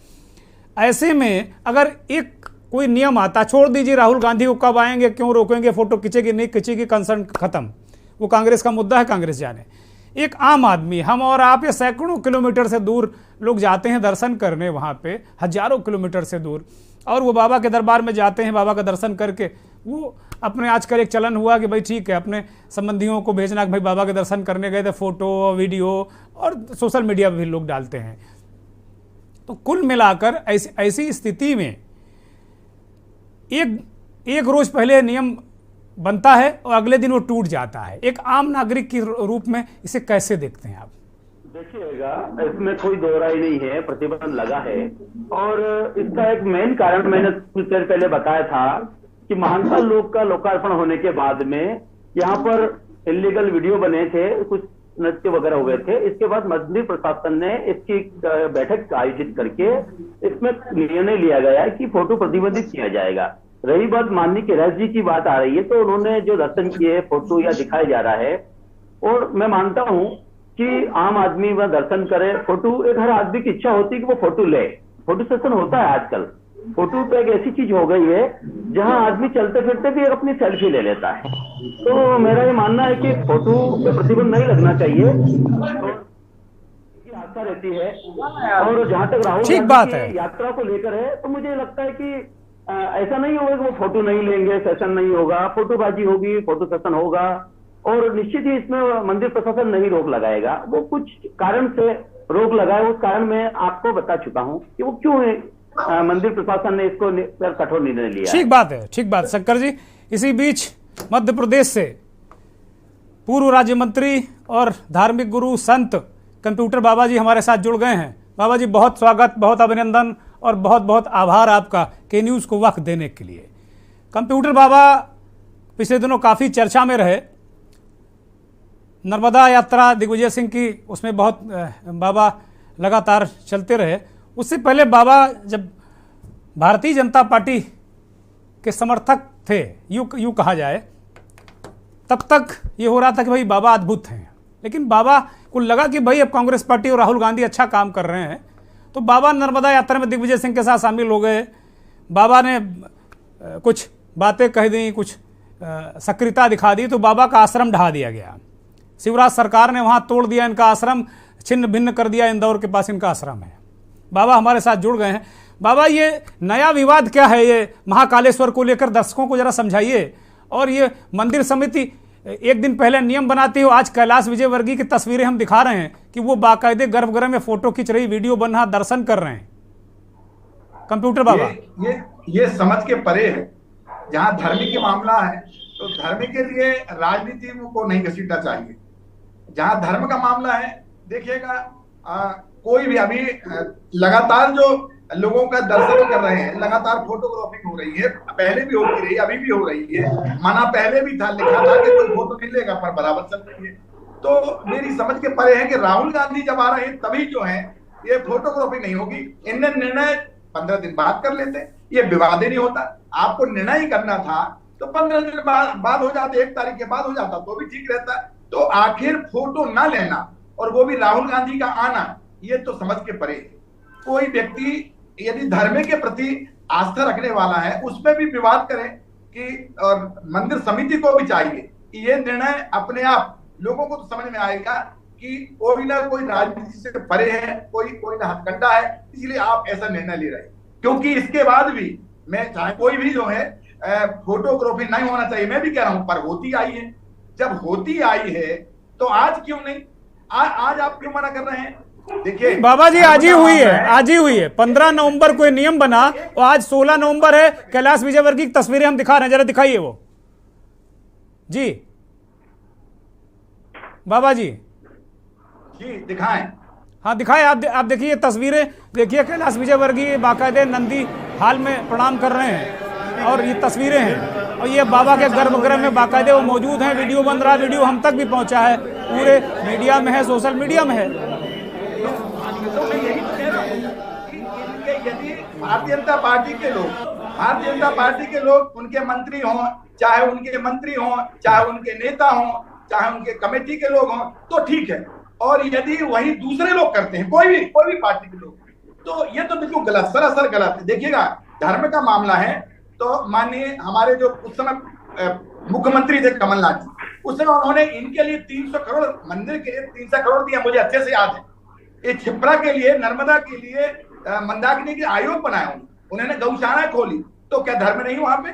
ऐसे में अगर एक कोई नियम आता, छोड़ दीजिए राहुल गांधी को कब आएंगे, क्यों रोकेंगे, फोटो खींचेगी नहीं खींचेगी, कंसर्न खत्म, वो कांग्रेस का मुद्दा है, कांग्रेस जाने। एक आम आदमी, हम और आप, ये सैकड़ों किलोमीटर से दूर लोग जाते हैं दर्शन करने, वहाँ पे हजारों किलोमीटर से दूर, और वो बाबा के दरबार में जाते हैं, बाबा का दर्शन करके वो अपने, आजकल एक चलन हुआ कि भाई ठीक है अपने संबंधियों को भेजना कि भाई बाबा के दर्शन करने गए थे, फोटो वीडियो और सोशल मीडिया पर भी लोग डालते हैं। तो कुल मिलाकर ऐसी स्थिति में एक रोज पहले नियम बनता है और अगले दिन वो टूट जाता है। एक आम नागरिक के रूप में इसे कैसे देखते हैं आप? देखिएगा, इसमें कोई दो राय नहीं है, प्रतिबंध लगा है। और इसका एक मेन कारण मैंने कुछ देर पहले बताया था कि महानसा लोक का लोकार्पण होने के बाद में यहाँ पर इलीगल वीडियो बने थे, कुछ नृत्य वगैरह हुए थे। इसके बाद मंदिर प्रशासन ने इसकी बैठक आयोजित करके इसमें निर्णय लिया गया है कि फोटो प्रतिबंधित किया जाएगा। रही बात माननीय कैलाश जी की बात आ रही है, तो उन्होंने जो दर्शन किए फोटो या दिखाया जा रहा है, और मैं मानता हूं कि आम आदमी वह दर्शन करे, फोटो, एक हर आदमी की इच्छा होती है कि वो फोटो ले। फोटो सेशन होता है आजकल। फोटो तो एक ऐसी चीज हो गई है जहां आदमी चलते फिरते भी अपनी सेल्फी ले लेता है। तो मेरा ये मानना है कि फोटो पे प्रतिबंध नहीं लगना चाहिए, और आस्था रहती है। और जहां तक राहुल गांधी की यात्रा को लेकर है, तो मुझे लगता है कि ऐसा नहीं होगा कि वो फोटो नहीं लेंगे, सेशन नहीं होगा, फोटोबाजी होगी, फोटो सेशन होगा, और निश्चित ही इसमें मंदिर प्रशासन नहीं रोक लगाएगा। वो कुछ कारण से रोक लगाए, उस कारण मैं आपको बता चुका हूं कि वो क्यों है, मंदिर प्रशासन ने इसको कठोर निर्णय लिया। ठीक बात है, ठीक बात शंकर जी। इसी बीच मध्य प्रदेश से पूर्व राज्य मंत्री और धार्मिक गुरु संत कंप्यूटर बाबा जी हमारे साथ जुड़ गए हैं। बाबा जी बहुत स्वागत, बहुत अभिनंदन और बहुत बहुत आभार आपका के न्यूज़ को वक्त देने के लिए। कंप्यूटर बाबा पिछले दिनों काफ़ी चर्चा में रहे, नर्मदा यात्रा दिग्विजय सिंह की, उसमें बहुत बाबा लगातार चलते रहे। उससे पहले बाबा जब भारतीय जनता पार्टी के समर्थक थे, यूँ कहा जाए, तब तक ये हो रहा था कि भाई बाबा अद्भुत हैं। लेकिन बाबा को लगा कि भाई अब कांग्रेस पार्टी और राहुल गांधी अच्छा काम कर रहे हैं, तो बाबा नर्मदा यात्रा में दिग्विजय सिंह के साथ शामिल हो गए। बाबा ने कुछ बातें कह दी, कुछ सक्रियता दिखा दी, तो बाबा का आश्रम ढहा दिया गया। शिवराज सरकार ने वहाँ तोड़ दिया इनका आश्रम, छिन्न भिन्न कर दिया। इंदौर के पास इनका आश्रम है। बाबा हमारे साथ जुड़ गए हैं। बाबा, ये नया विवाद क्या है ये महाकालेश्वर को लेकर, दर्शकों को जरा समझाइए। और ये मंदिर समिति एक दिन पहले नियम बनाती हो, आज कैलाश विजयवर्गीय की तस्वीरें हम दिखा रहे हैं कि वो बाकायदे गर्भगृह में फोटो खींच रही, वीडियो बन रहा, दर्शन कर रहे हैं। कंप्यूटर बाबा, ये समझ के परे है। जहां धर्म की मामला है तो धर्म के लिए राजनीति को नहीं घसीटना चाहिए। जहां धर्म का मामला है, देखिएगा, कोई भी अभी लगातार जो लोगों का दर्शन कर रहे हैं, लगातार फोटोग्राफी हो रही है, पहले भी होती रही, अभी भी हो रही है। मना पहले भी था, लिखा था कि कोई फोटो नहीं लेगा, पर बराबर चल रही है। तो मेरी समझ के परे है कि राहुल गांधी जब आ रहे हैं तभी जो है ये फोटोग्राफी नहीं होगी। इनने निर्णय 15 दिन बाद कर लेते, ये विवाद ही नहीं होता। आपको निर्णय ही करना था तो 15 दिन बाद हो जाते, 1 तारीख के बाद हो जाता तो भी ठीक रहता। तो आखिर फोटो ना लेना और वो भी राहुल गांधी का आना, ये तो समझ के परे है। कोई व्यक्ति यदि धर्म के प्रति आस्था रखने वाला है, उसमें भी विवाद करें कि, और मंदिर समिति को भी चाहिए कि ये निर्णय अपने आप लोगों को तो समझ में आएगा कि कोई ना कोई राजनीति से परे है, कोई ना हथकंडा है, इसलिए आप ऐसा निर्णय ले रहे हैं। क्योंकि इसके बाद भी मैं चाहे कोई भी जो है फोटोग्राफी नहीं होना चाहिए, मैं भी कह रहा हूं, पर होती आई है। जब होती आई है तो आज क्यों नहीं, आज आप क्यों मना कर रहे हैं? देखिए बाबा जी, आज ही हुई है, आज ही हुई है। 15 नवंबर को नियम बना और आज 16 नवंबर है। कैलाश विजयवर्गीय की तस्वीरें हम दिखा रहे हैं, जरा दिखाइए वो जी। बाबा जी दिखाएं। हाँ दिखाएं, आप देखिए तस्वीरें, देखिए कैलाश विजयवर्गीय बाकायदे नंदी हाल में प्रणाम कर रहे हैं और ये तस्वीरें हैं। और ये बाबा के गर्भगृह में बाकायदे वो मौजूद हैं, वीडियो बन रहा है, वीडियो हम तक भी पहुंचा है, पूरे मीडिया में है, सोशल मीडिया में है। यदि भारतीय जनता पार्टी के लोग उनके मंत्री हों, चाहे उनके मंत्री हों, चाहे उनके नेता हों, चाहे उनके कमेटी के लोग हों, तो ठीक है। और यदि वही दूसरे लोग करते हैं, कोई भी पार्टी के लोग, तो ये तो बिल्कुल गलत, सरासर गलत है। देखिएगा, धर्म का मामला है तो माननीय हमारे जो उस समय मुख्यमंत्री थे कमलनाथ जी, उसमें उन्होंने इनके लिए 300 करोड़, मंदिर के लिए 300 करोड़ दिया, मुझे अच्छे से याद है। ये छिपरा के लिए, नर्मदा के लिए, मंदाकिनी के आयोग बनाया उन्होंने गौशाला खोली, तो क्या धर्म नहीं वहां पे?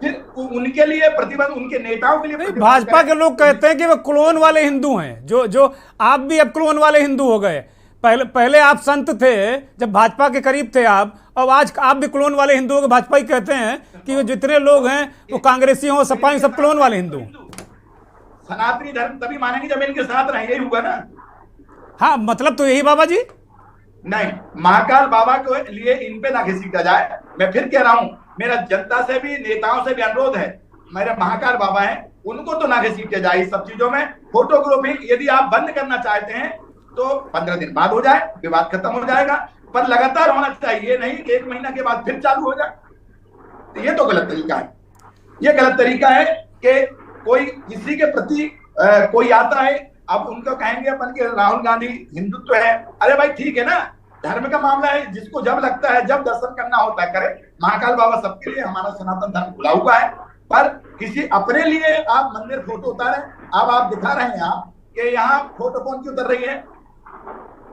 फिर उनके लिए प्रतिबंध, उनके नेताओं के लिए भाजपा के लोग कहते हैं कि वो क्लोन वाले हिंदू हैं, जो आप भी अब क्लोन वाले हिंदू हो गए। पहले आप संत थे, जब भाजपा के करीब थे आप, और आज आप भी क्लोन वाले हिंदू हो। भाजपा ही कहते हैं कि वो जितने लोग हैं वो कांग्रेसी हो, सपा, सब क्लोन वाले हिंदू। सनातनी धर्म तभी मानेंगे जब इनके साथ रहेंगे, यही होगा ना। हाँ, मतलब तो यही बाबा जी। नहीं, महाकाल बाबा को लिए इन पे ना घसीटा जाए। मैं फिर कह रहा हूं, मेरा जनता से भी, नेताओं से भी अनुरोध है, मेरे महाकाल बाबा हैं, उनको तो ना घसीटे जाए इस सब चीजों में। फोटोग्राफी यदि आप बंद करना चाहते हैं तो 15 दिन बाद हो जाए, विवाद खत्म हो जाएगा, पर लगातार होना चाहिए, नहीं 1 महीना के बाद फिर चालू हो जाए। तो ये तो गलत तरीका है। ये गलत तरीका है कि कोई किसी के प्रति कोई आता है, अब उनको कहेंगे अपन के राहुल गांधी हिंदुत्व है। अरे भाई ठीक है ना, धर्म का मामला है, जिसको जब लगता है, जब दर्शन करना होता है करे। महाकाल बाबा सबके लिए, हमारा सनातन धर्म खुला हुआ है, पर किसी अपने लिए आप मंदिर फोटो उतारे। अब आप दिखा रहे हैं आप कि यहाँ फोटो कौन की उतर रही है,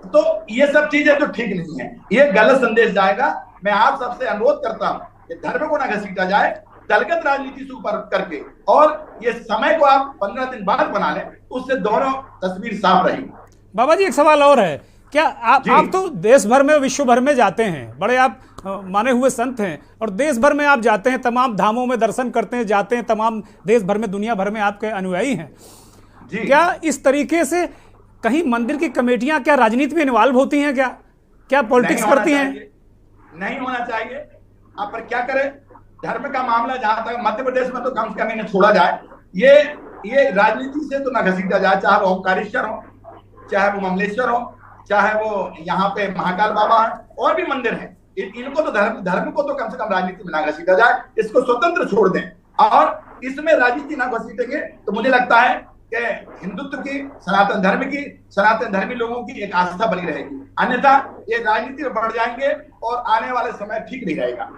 तो ये सब चीजें तो ठीक नहीं है, ये गलत संदेश जाएगा। मैं आप सबसे अनुरोध करता हूं कि धर्म को ना घसीटा जाए दलगत राजनीति से ऊपर करके, और ये समय को आप 15 दिन बाद बना लें, उससे दोनों तस्वीर साफ रहेगी। बाबा जी, एक सवाल और है, क्या आप तो देश भर में, विश्व भर में जाते हैं, बड़े आप माने हुए संत हैं, और देश भर में आप जाते हैं, तमाम धामों में दर्शन करते हैं, जाते हैं, तमाम देश भर में, दुनिया भर में आपके अनुयायी हैं। क्या इस तरीके से कहीं मंदिर की कमेटियां क्या राजनीति में इन्वॉल्व होती हैं? क्या पॉलिटिक्स करती हैं? नहीं होना चाहिए। आप पर क्या करें, धर्म का मामला जहां तक मध्य प्रदेश में तो कम से कम इन्हें छोड़ा जाए, ये राजनीति से तो न घसीटा जाए। चाहे वो ओंकारेश्वर हो, चाहे वो ममलेश्वर हो, चाहे वो यहाँ पे महाकाल बाबा है, और भी मंदिर हैं, इनको तो धर्म को तो कम से कम राजनीति में ना घसीटा जाए, इसको स्वतंत्र छोड़ दें। और इसमें राजनीति ना घसीटेंगे तो मुझे लगता है कि हिंदुत्व की, सनातन धर्म की, सनातन धर्मी लोगों की एक आस्था बनी रहेगी। अन्यथा ये राजनीति में बढ़ जाएंगे और आने वाले समय ठीक नहीं रहेगा,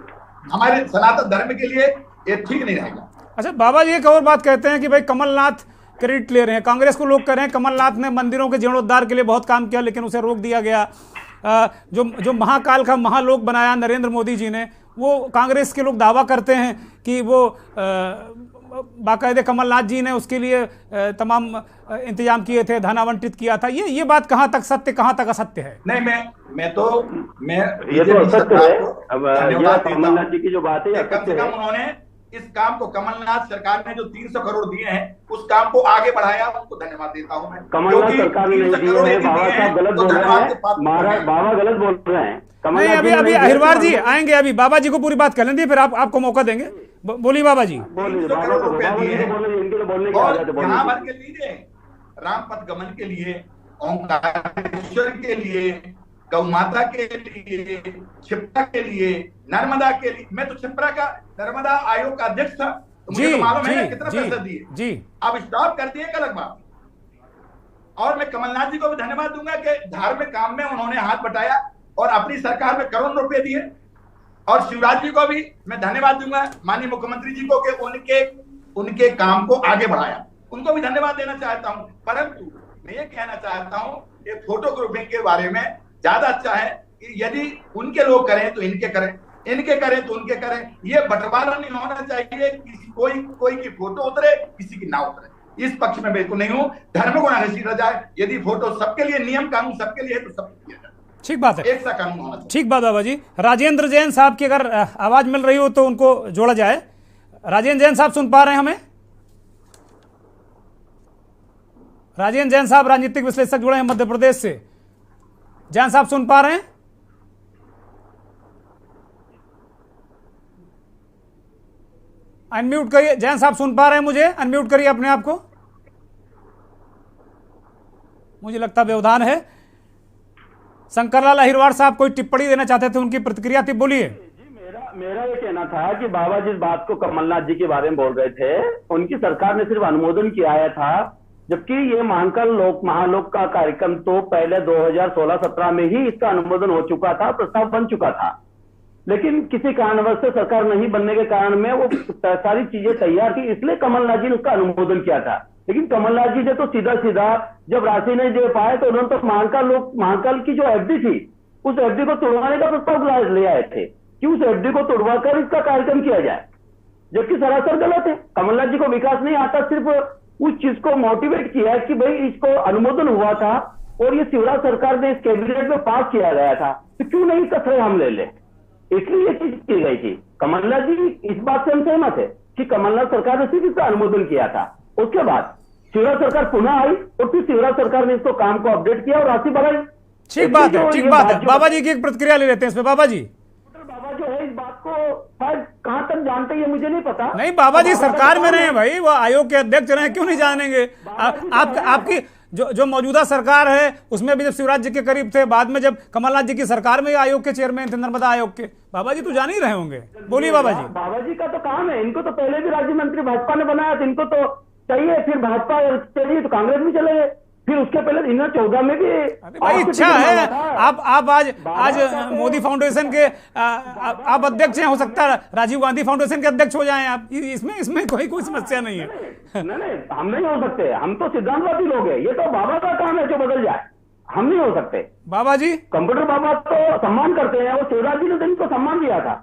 हमारे सनातन धर्म के लिए ये ठीक नहीं रहेगा। अच्छा बाबा जी, एक और बात कहते हैं कि भाई कमलनाथ क्रेडिट ले रहे हैं, कांग्रेस को लोग कह रहे हैं कमलनाथ ने मंदिरों के जीर्णोद्धार के लिए बहुत काम किया, लेकिन उसे रोक दिया गया। जो महाकाल का महालोक बनाया नरेंद्र मोदी जी ने, वो कांग्रेस के लोग दावा करते हैं कि वो बाकायदे कमलनाथ जी ने उसके लिए तमाम इंतजाम किए थे, धन आवंटित किया था। ये बात कहां तक सत्य, कहां तक असत्य है? नहीं, मैं ये तो असत्य है। अब कमलनाथ जी की जो बात है, कम से कम उन्होंने इस काम को, कमलनाथ सरकार ने जो 300 करोड़ दिए हैं, उस काम को आगे बढ़ाया, उनको धन्यवाद देता हूं मैं। कमलनाथ सरकार ने नहीं दिए हैं, बाबा साहब गलत बोल रहे हैं, बाबा गलत बोल रहे हैं। नहीं, अभी अहिरवार जी आएंगे, अभी बाबा जी को पूरी बात कर लेंगे, फिर आपको मौका देंगे। बोलिए बाबा जी। 300 करोड़ रुपए दिए हैं, और यहाँ भर के लिए, रामपथ गमन के लिए, ओंकारेश्वर के लिए, गौ माता के लिए, छिपरा के लिए, नर्मदा के लिए। मैं तो छिपरा का नर्मदा आयोग का अध्यक्ष था, तो मुझे तो मालूम है कितना पैसा दिए जी। अब स्टॉप कर दिए, अलग बात। और मैं कमलनाथ जी को भी धन्यवाद दूंगा कि धार्मिक काम में उन्होंने हाथ बटाया और अपनी सरकार में करोड़ रुपए दिए। और शिवराज जी को भी मैं धन्यवाद दूंगा, माननीय मुख्यमंत्री जी को, कि उनके काम को आगे बढ़ाया, उनको भी धन्यवाद देना चाहता हूं। परंतु मैं ये कहना चाहता हूं, ये फोटोग्राफी के बारे में ज्यादा अच्छा है कि यदि उनके लोग करें तो इनके करें, इनके करें तो उनके करें। ये बंटवारा नहीं होना चाहिए, किसी कोई की फोटो उतरे, किसी की ना उतरे। इस पक्ष में बिल्कुल नहीं हूं। धर्म को ना घसीटा जाए, यदि फोटो सबके लिए, नियम कानून सबके लिए है तो सब किया जाए, ठीक बात है, एक सा कानून होना चाहिए। ठीक बात बाबा जी। राजेंद्र जैन साहब की अगर आवाज मिल रही हो तो उनको जोड़ा जाए। राजेंद्र जैन साहब सुन पा रहे हैं हमें? राजेंद्र जैन साहब राजनीतिक विश्लेषक जुड़े हैं मध्य प्रदेश से। जैन साहब सुन पा रहे हैं? अनम्यूट करिए। जैन साहब सुन पा रहे हैं मुझे? अनम्यूट करिए अपने आप को। मुझे लगता व्यवधान है। शंकरलाल अहिरवार साहब कोई टिप्पणी देना चाहते थे, उनकी प्रतिक्रिया थी, बोलिए। मेरा ये कहना था कि बाबा जिस बात को कमलनाथ जी के बारे में बोल रहे थे, उनकी सरकार ने सिर्फ अनुमोदन किया आया था, जबकि ये महालोक का कार्यक्रम तो पहले 2016-17 में ही इसका अनुमोदन हो चुका था, प्रस्ताव बन चुका था। लेकिन किसी कारणवश से सरकार नहीं बनने के कारण में वो सारी चीजें तैयार थी, इसलिए कमलनाथ जी ने उसका अनुमोदन किया था। लेकिन कमलनाथ जी ने तो सीधा सीधा जब राशि नहीं दे पाए तो उन्होंने तो महाकाल की जो एफडी थी उस एफडी को तोड़वाने का प्रस्ताव ले आए थे कि उस एफडी को तोड़वाकर इसका कार्यक्रम किया जाए, जबकि सरासर गलत है। कमलनाथ जी को विकास नहीं आता, सिर्फ उस चीज को मोटिवेट किया कि भाई इसको अनुमोदन हुआ था और ये शिवराज सरकार ने इस कैबिनेट में पास किया गया था, तो क्यों नहीं कसरे हम ले ले, इसलिए ये चीज की गई थी। कमलनाथ जी इस बात से हम सहमत है कि कमलनाथ सरकार ने सिर्फ इसका अनुमोदन किया था। उसके बाद शिवराज सरकार पुनः आई और फिर शिवराज सरकार ने इसको काम को अपडेट किया और राशि बढ़ाई। ठीक बात है, ठीक बात है। बाबा जी की एक प्रतिक्रिया ले लेते हैं इसमें। बाबा जी, बाबा जो है इस बात को शायद कहां तक जानते हैं मुझे नहीं पता। नहीं बाबा जी सरकार में रहे हैं भाई, वो आयोग के अध्यक्ष रहे, क्यों नहीं जानेंगे? आपकी जो मौजूदा सरकार है उसमें भी जब शिवराज जी के करीब थे, बाद में जब कमलनाथ जी की सरकार में आयोग के चेयरमैन थे, नर्मदा आयोग के, बाबा जी तो जान ही रहे होंगे। बोलिए बाबा जी। बाबा जी का तो काम है, इनको तो पहले भी राज्य मंत्री भाजपा ने बनाया था, इनको तो चाहिए, फिर भाजपा चाहिए तो कांग्रेस में चले गए, फिर उसके पहले 2014 में भी। अरे भाई इच्छा है, आप आज मोदी फाउंडेशन के आप अध्यक्ष हैं, हो सकता है राजीव गांधी फाउंडेशन के अध्यक्ष हो जाएं आप, इसमें कोई समस्या नहीं है। नहीं हम नहीं हो सकते, हम तो सिद्धांतवादी लोग हैं, ये तो बाबा का काम है जो बदल जाए, हम नहीं हो सकते। बाबा जी कंप्यूटर बाबा तो सम्मान करते हैं, वो शिवराज जी ने इनको सम्मान दिया था,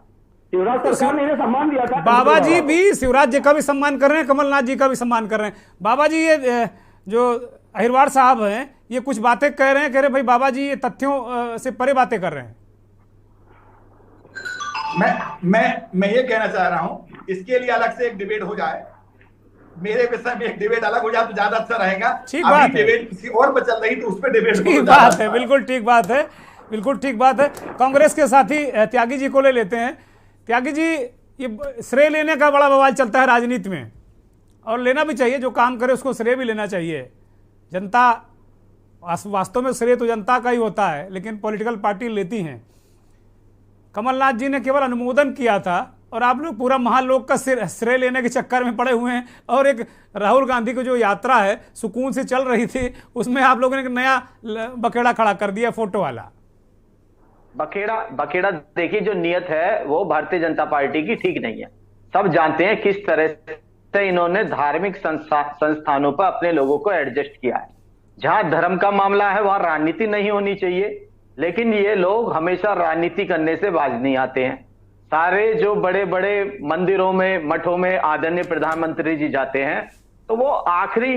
शिवराज सरकार ने इन्हें सम्मान दिया था। बाबा जी भी शिवराज जी का भी सम्मान कर रहे हैं, कमलनाथ जी का भी सम्मान कर रहे हैं। बाबा जी ये जो अहिरवार साहब हैं ये कुछ बातें कह रहे हैं, कह रहे भाई बाबा जी ये तथ्यों से परे बातें कर रहे हैं। मैं ये कहना चाह रहा हूं, इसके लिए अलग से एक डिबेट हो जाए, मेरे विषय में एक डिबेट अलग हो जाए तो ज्यादा अच्छा रहेगा। ठीक बात है, डिबेट किसी और पर चल रही तो उस पर डिबेट ठीक बात है, बिल्कुल ठीक बात है, बिल्कुल ठीक बात है। कांग्रेस के साथी त्यागी जी को ले लेते हैं। त्यागी जी, ये श्रेय लेने का बड़ा बवाल चलता है राजनीति में, और लेना भी चाहिए, जो काम करे उसको श्रेय भी लेना चाहिए। जनता वास्तव में श्रेय तो जनता का ही होता है, लेकिन पॉलिटिकल पार्टी लेती हैं। कमलनाथ जी ने केवल अनुमोदन किया था और आप लोग पूरा महालोक का श्रेय लेने के चक्कर में पड़े हुए हैं। और एक राहुल गांधी की जो यात्रा है सुकून से चल रही थी, उसमें आप लोगों ने एक नया बखेड़ा खड़ा कर दिया, फोटो वाला बखेड़ा। देखिए, जो नियत है वो भारतीय जनता पार्टी की ठीक नहीं है। सब जानते हैं किस तरह से इन्होंने धार्मिक संस्थानों पर अपने लोगों को एडजस्ट किया है। जहां धर्म का मामला है वहां राजनीति नहीं होनी चाहिए, लेकिन ये लोग हमेशा राजनीति करने से बाज नहीं आते हैं। सारे जो बड़े बड़े मंदिरों में, मठों में आदरणीय प्रधानमंत्री जी जाते हैं तो वो आखिरी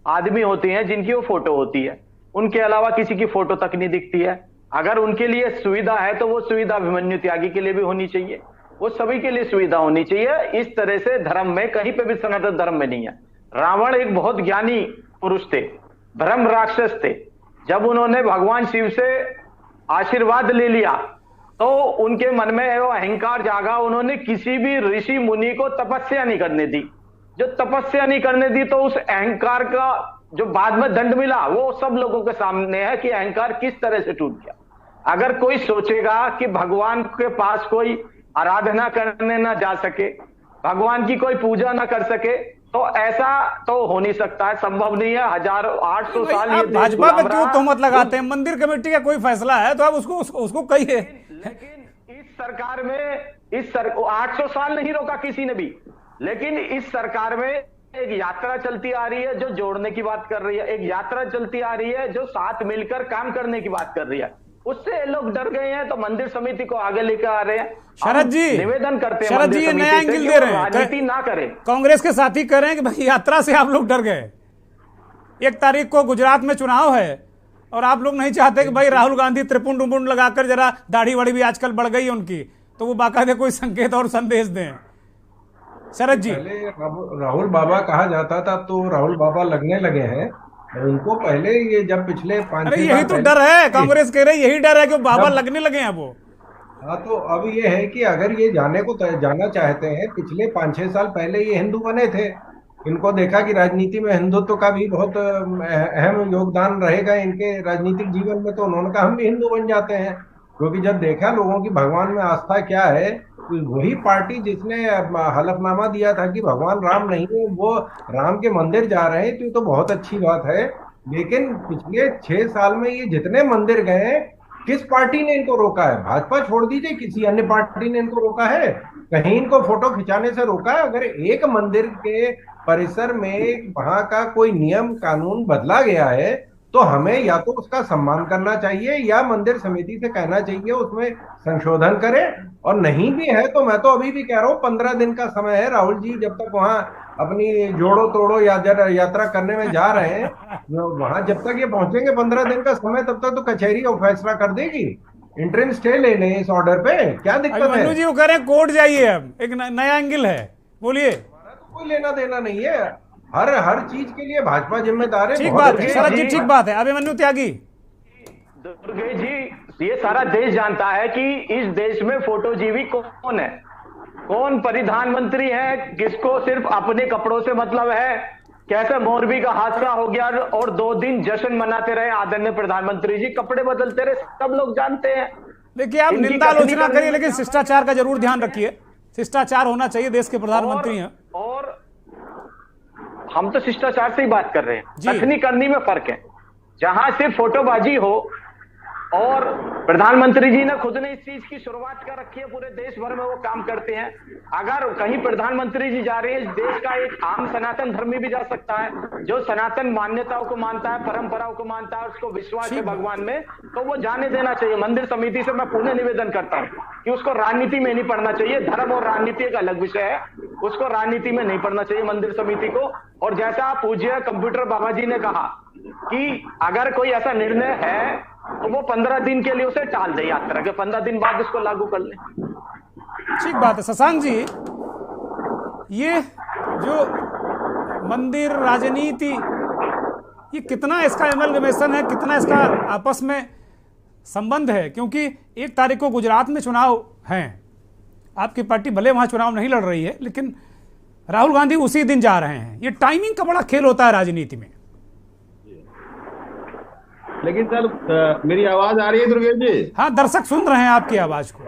आदमी होते हैं जिनकी वो फोटो होती है, उनके अलावा किसी की फोटो तक नहीं दिखती है। अगर उनके लिए सुविधा है तो वो सुविधा अभिमन्यु त्यागी के लिए भी होनी चाहिए, वो सभी के लिए सुविधा होनी चाहिए। इस तरह से धर्म में कहीं पे भी सनातन धर्म में नहीं है। रावण एक बहुत ज्ञानी पुरुष थे, ब्रह्म राक्षस थे। जब उन्होंने भगवान शिव से आशीर्वाद ले लिया तो उनके मन में वो अहंकार जागा, उन्होंने किसी भी ऋषि मुनि को तपस्या नहीं करने दी। जो तपस्या नहीं करने दी तो उस अहंकार का जो बाद में दंड मिला वो सब लोगों के सामने है कि अहंकार किस तरह से टूट गया। अगर कोई सोचेगा कि भगवान के पास कोई आराधना करने ना जा सके, भगवान की कोई पूजा ना कर सके, तो ऐसा तो हो नहीं सकता है, संभव नहीं है। 800 साल ये भाजपा पे क्यों तोहमत लगाते हैं? मंदिर कमेटी का कोई फैसला है तो आप उसको कहिए। लेकिन इस सरकार में 800 साल नहीं रोका किसी ने भी, लेकिन इस सरकार में एक यात्रा चलती आ रही है जो जोड़ने की बात कर रही है, एक यात्रा चलती आ रही है जो साथ मिलकर काम करने की बात कर रही है। उससे लोग डर गए हैं तो मंदिर समिति को आगे लेकर आ रहे हैं। शरद जी निवेदन करते हैं, शरद जी ये नया एंगल दे रहे हैं, राजनीति ना करें। कांग्रेस के साथी कह रहे हैं कि भाई यात्रा से आप लोग डर गए। 1 तारीख को गुजरात में चुनाव है और आप लोग नहीं चाहते कि भाई राहुल गांधी त्रिपुंड उपुंड लगाकर, जरा दाढ़ी वाड़ी भी आजकल बढ़ गई है उनकी, तो वो बाकायदे कोई संकेत और संदेश दें। शरद जी, पहले राहुल बाबा कहा जाता था तो राहुल बाबा लगने लगे हैं उनको। पहले ये जब पिछले 5-6 अरे यही तो डर है, कांग्रेस कह रही यही डर है कि बाबा लगने लगे हैं वो। हाँ, तो अब ये है कि अगर ये जाना चाहते हैं, पिछले 5-6 साल पहले ये हिंदू बने थे, इनको देखा कि राजनीति में हिंदुत्व का भी बहुत अहम योगदान रहेगा इनके राजनीतिक जीवन में, तो उन्होंने कहा हम भी हिंदू बन जाते हैं। क्योंकि जब देखा लोगों की भगवान में आस्था क्या है, तो वही पार्टी जिसने हलफनामा दिया था कि भगवान राम नहीं है, वो राम के मंदिर जा रहे हैं, तो बहुत अच्छी बात है। लेकिन पिछले 6 साल में ये जितने मंदिर गए किस पार्टी ने इनको रोका है? भाजपा छोड़ दीजिए, किसी अन्य पार्टी ने इनको रोका है? कहीं इनको फोटो खिंचाने से रोका है? अगर एक मंदिर के परिसर में वहां का कोई नियम कानून बदला गया है तो हमें या तो उसका सम्मान करना चाहिए या मंदिर समिति से कहना चाहिए उसमें संशोधन करें। और नहीं भी है तो मैं तो अभी भी कह रहा हूँ 15 दिन का समय है राहुल जी, जब तक वहां अपनी जोड़ो तोड़ो यात्रा करने में जा रहे हैं, वहां जब तक ये पहुंचेंगे 15 दिन का समय, तब तक तो कचहरी और फैसला कर देगी। इंटरिम स्टे ले लें इस ऑर्डर पे, क्या दिक्कत है? मनु जी वो कह रहे हैं कोर्ट जाइए, अब एक नया एंगल है, बोलिए। कोई लेना देना नहीं है, हर चीज के लिए भाजपा जिम्मेदार है। ठीक बात है शरद जी, ठीक बात है। अभिमन्यु त्यागी। दुर्गेश जी, ये सारा देश जानता है कि इस देश में फोटोजीवी कौन है, कौन प्रधानमंत्री है, किसको सिर्फ अपने कपड़ों से मतलब है। कैसे मोरबी का हादसा हो गया और 2 दिन जश्न मनाते रहे आदरणीय प्रधानमंत्री जी, कपड़े बदलते रहे, सब लोग जानते हैं। देखिए आप निंदा आलोचना करिए, लेकिन शिष्टाचार का जरूर ध्यान रखिए। शिष्टाचार होना चाहिए, देश के प्रधानमंत्री हैं। और हम तो शिष्टाचार से ही बात कर रहे हैं, कथनी करनी में फर्क है। जहां सिर्फ फोटोबाजी हो, और प्रधानमंत्री जी ने खुद ने इस चीज की शुरुआत कर रखी है, पूरे देश भर में वो काम करते हैं। अगर कहीं प्रधानमंत्री जी जा रहे हैं, इस देश का एक आम सनातन धर्मी भी जा सकता है, जो सनातन मान्यताओं को मानता है, परंपराओं को मानता है, उसको विश्वास है भगवान में, तो वो जाने देना चाहिए। मंदिर समिति से मैं पुनः निवेदन करता हूँ कि उसको राजनीति में नहीं पढ़ना चाहिए। धर्म और राजनीति एक अलग विषय है, उसको राजनीति में नहीं पढ़ना चाहिए मंदिर समिति को। और जैसा पूज्य कंप्यूटर बाबा जी ने कहा कि अगर कोई ऐसा निर्णय है तो वो 15 दिन के लिए उसे टाल दे यात्रा के, 15 दिन बाद उसको लागू कर ले। ठीक बात है। शशांक जी, ये जो मंदिर राजनीति, ये कितना इसका एमलगमेशन है, कितना इसका आपस में संबंध है? क्योंकि 1 तारीख को गुजरात में चुनाव हैं, आपकी पार्टी भले वहां चुनाव नहीं लड़ रही है, लेकिन राहुल गांधी उसी दिन जा रहे हैं। ये टाइमिंग का बड़ा खेल होता है राजनीति में। लेकिन सर मेरी आवाज आ रही है दुर्गेश जी? हाँ, दर्शक सुन रहे हैं आपकी आवाज को।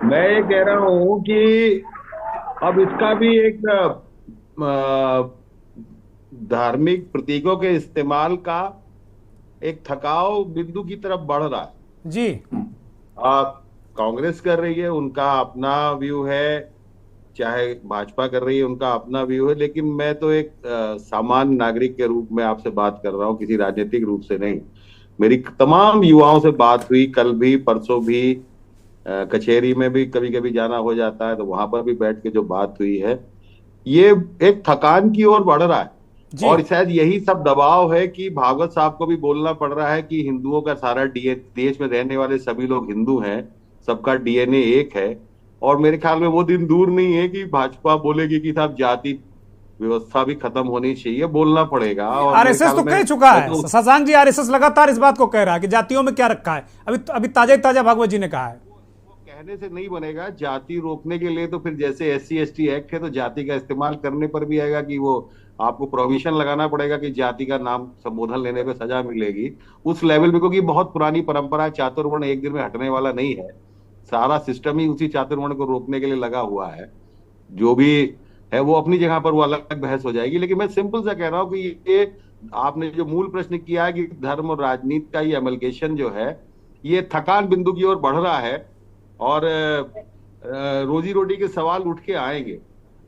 मैं ये कह रहा हूं कि अब इसका भी एक धार्मिक प्रतीकों के इस्तेमाल का एक थकाव बिंदु की तरफ बढ़ रहा है जी। कांग्रेस कर रही है, उनका अपना व्यू है, चाहे भाजपा कर रही है, उनका अपना व्यू है। लेकिन मैं तो एक सामान्य नागरिक के रूप में आपसे बात कर रहा हूं, किसी राजनीतिक रूप से नहीं। मेरी तमाम युवाओं से बात हुई, कल भी परसों भी, कचहरी में भी कभी कभी जाना हो जाता है तो वहां पर भी बैठ के जो बात हुई है, ये एक थकान की ओर बढ़ रहा है। और शायद यही सब दबाव है कि भागवत साहब को भी बोलना पड़ रहा है कि हिंदुओं का सारा देश में रहने वाले सभी लोग हिंदू हैं, सबका डीएनए एक है। और मेरे ख्याल में वो दिन दूर नहीं है कि भाजपा बोलेगी कि साहब जाति व्यवस्था भी खत्म होनी चाहिए, बोलना पड़ेगा। और आरएसएस तो कह चुका है शशांक जी, आरएसएस लगातार इस बात को कह रहा है कि जातियों में क्या रखा है। अभी ताजा भागवत जी ने कहा है, वो कहने से नहीं बनेगा। जाति रोकने के लिए तो फिर जैसे SC/ST एक्ट है, तो जाति का इस्तेमाल करने पर भी आएगा कि वो आपको प्रोविजन लगाना पड़ेगा कि जाति का नाम संबोधन लेने पे सजा मिलेगी उस लेवल पे, क्योंकि बहुत पुरानी परंपरा, चातुर्वर्ण एक दिन में हटने वाला नहीं है। सारा सिस्टम ही उसी चातुर्वर्ण को रोकने के लिए लगा हुआ है। जो भी है वो अपनी जगह पर वो अलग बहस हो जाएगी। लेकिन मैं सिंपल सा कह रहा हूं कि ये आपने जो मूल प्रश्न किया है कि धर्म और राजनीति का ये एमलगेशन जो है, ये थकान बिंदु की ओर बढ़ रहा है। और रोजी रोटी के सवाल उठ के आएंगे,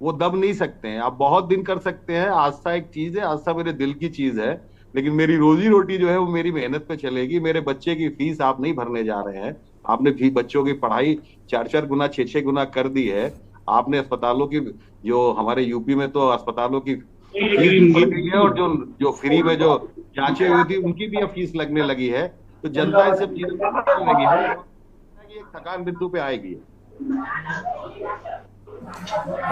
वो दब नहीं सकते हैं। आप बहुत दिन कर सकते हैं, आस्था एक चीज है, आस्था मेरे दिल की चीज है, लेकिन मेरी रोजी रोटी जो है वो मेरी मेहनत पे चलेगी। मेरे बच्चे की फीस आप नहीं भरने जा रहे हैं। आपने भी बच्चों की पढ़ाई 4-4 गुना 6-6 गुना कर दी है। आपने अस्पतालों की, जो हमारे यूपी में तो अस्पतालों की फीस बढ़ गई है, और जो फ्री में जो जांचें हुई थी उनकी भी अब फीस लगने लगी है। तो जनता इस सब चीजों को लगी है, एक थकान बिंदु पे आएगी।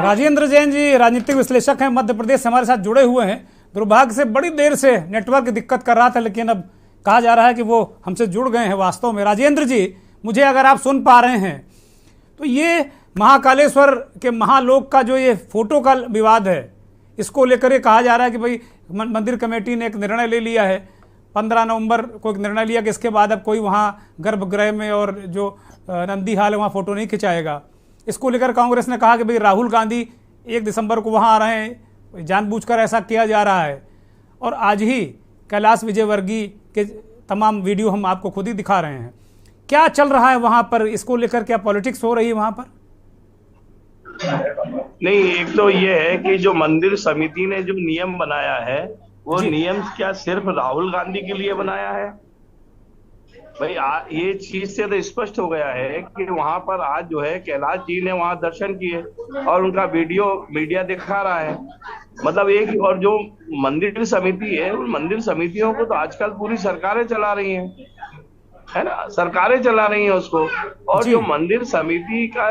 राजेंद्र जैन जी राजनीतिक विश्लेषक हैं, मध्य प्रदेश से हमारे साथ जुड़े हुए हैं। दुर्भाग्य से बड़ी देर से नेटवर्क दिक्कत कर रहा था, लेकिन अब कहा जा रहा है कि वो हमसे जुड़ गए हैं वास्तव में। राजेंद्र जी, मुझे अगर आप सुन पा रहे हैं तो ये महाकालेश्वर के महालोक का जो ये फोटो का विवाद है, इसको लेकर ये कहा जा रहा है कि भाई मंदिर कमेटी ने एक निर्णय ले लिया है, 15 नवंबर को एक निर्णय लिया कि इसके बाद अब कोई वहाँ गर्भगृह में और जो नंदी हाल है वहाँ फोटो नहीं खिंचाएगा। इसको लेकर कांग्रेस ने कहा कि भाई राहुल गांधी 1 दिसंबर को वहाँ आ रहे हैं, जानबूझकर ऐसा किया जा रहा है। और आज ही कैलाश विजयवर्गीय के तमाम वीडियो हम आपको खुद ही दिखा रहे हैं। क्या चल रहा है वहां पर, इसको लेकर क्या पॉलिटिक्स हो रही है वहां पर? नहीं, एक तो ये है कि जो मंदिर समिति ने जो नियम बनाया है वो नियम क्या सिर्फ राहुल गांधी के लिए बनाया है? भाई ये चीज से तो स्पष्ट हो गया है कि वहां पर आज जो है कैलाश जी ने वहां दर्शन किए और उनका वीडियो मीडिया दिखा रहा है। मतलब एक, और जो मंदिर समिति है उन मंदिर समितियों को तो आजकल पूरी सरकारें चला रही हैं, है ना, सरकारें चला रही हैं उसको। और जो मंदिर समिति का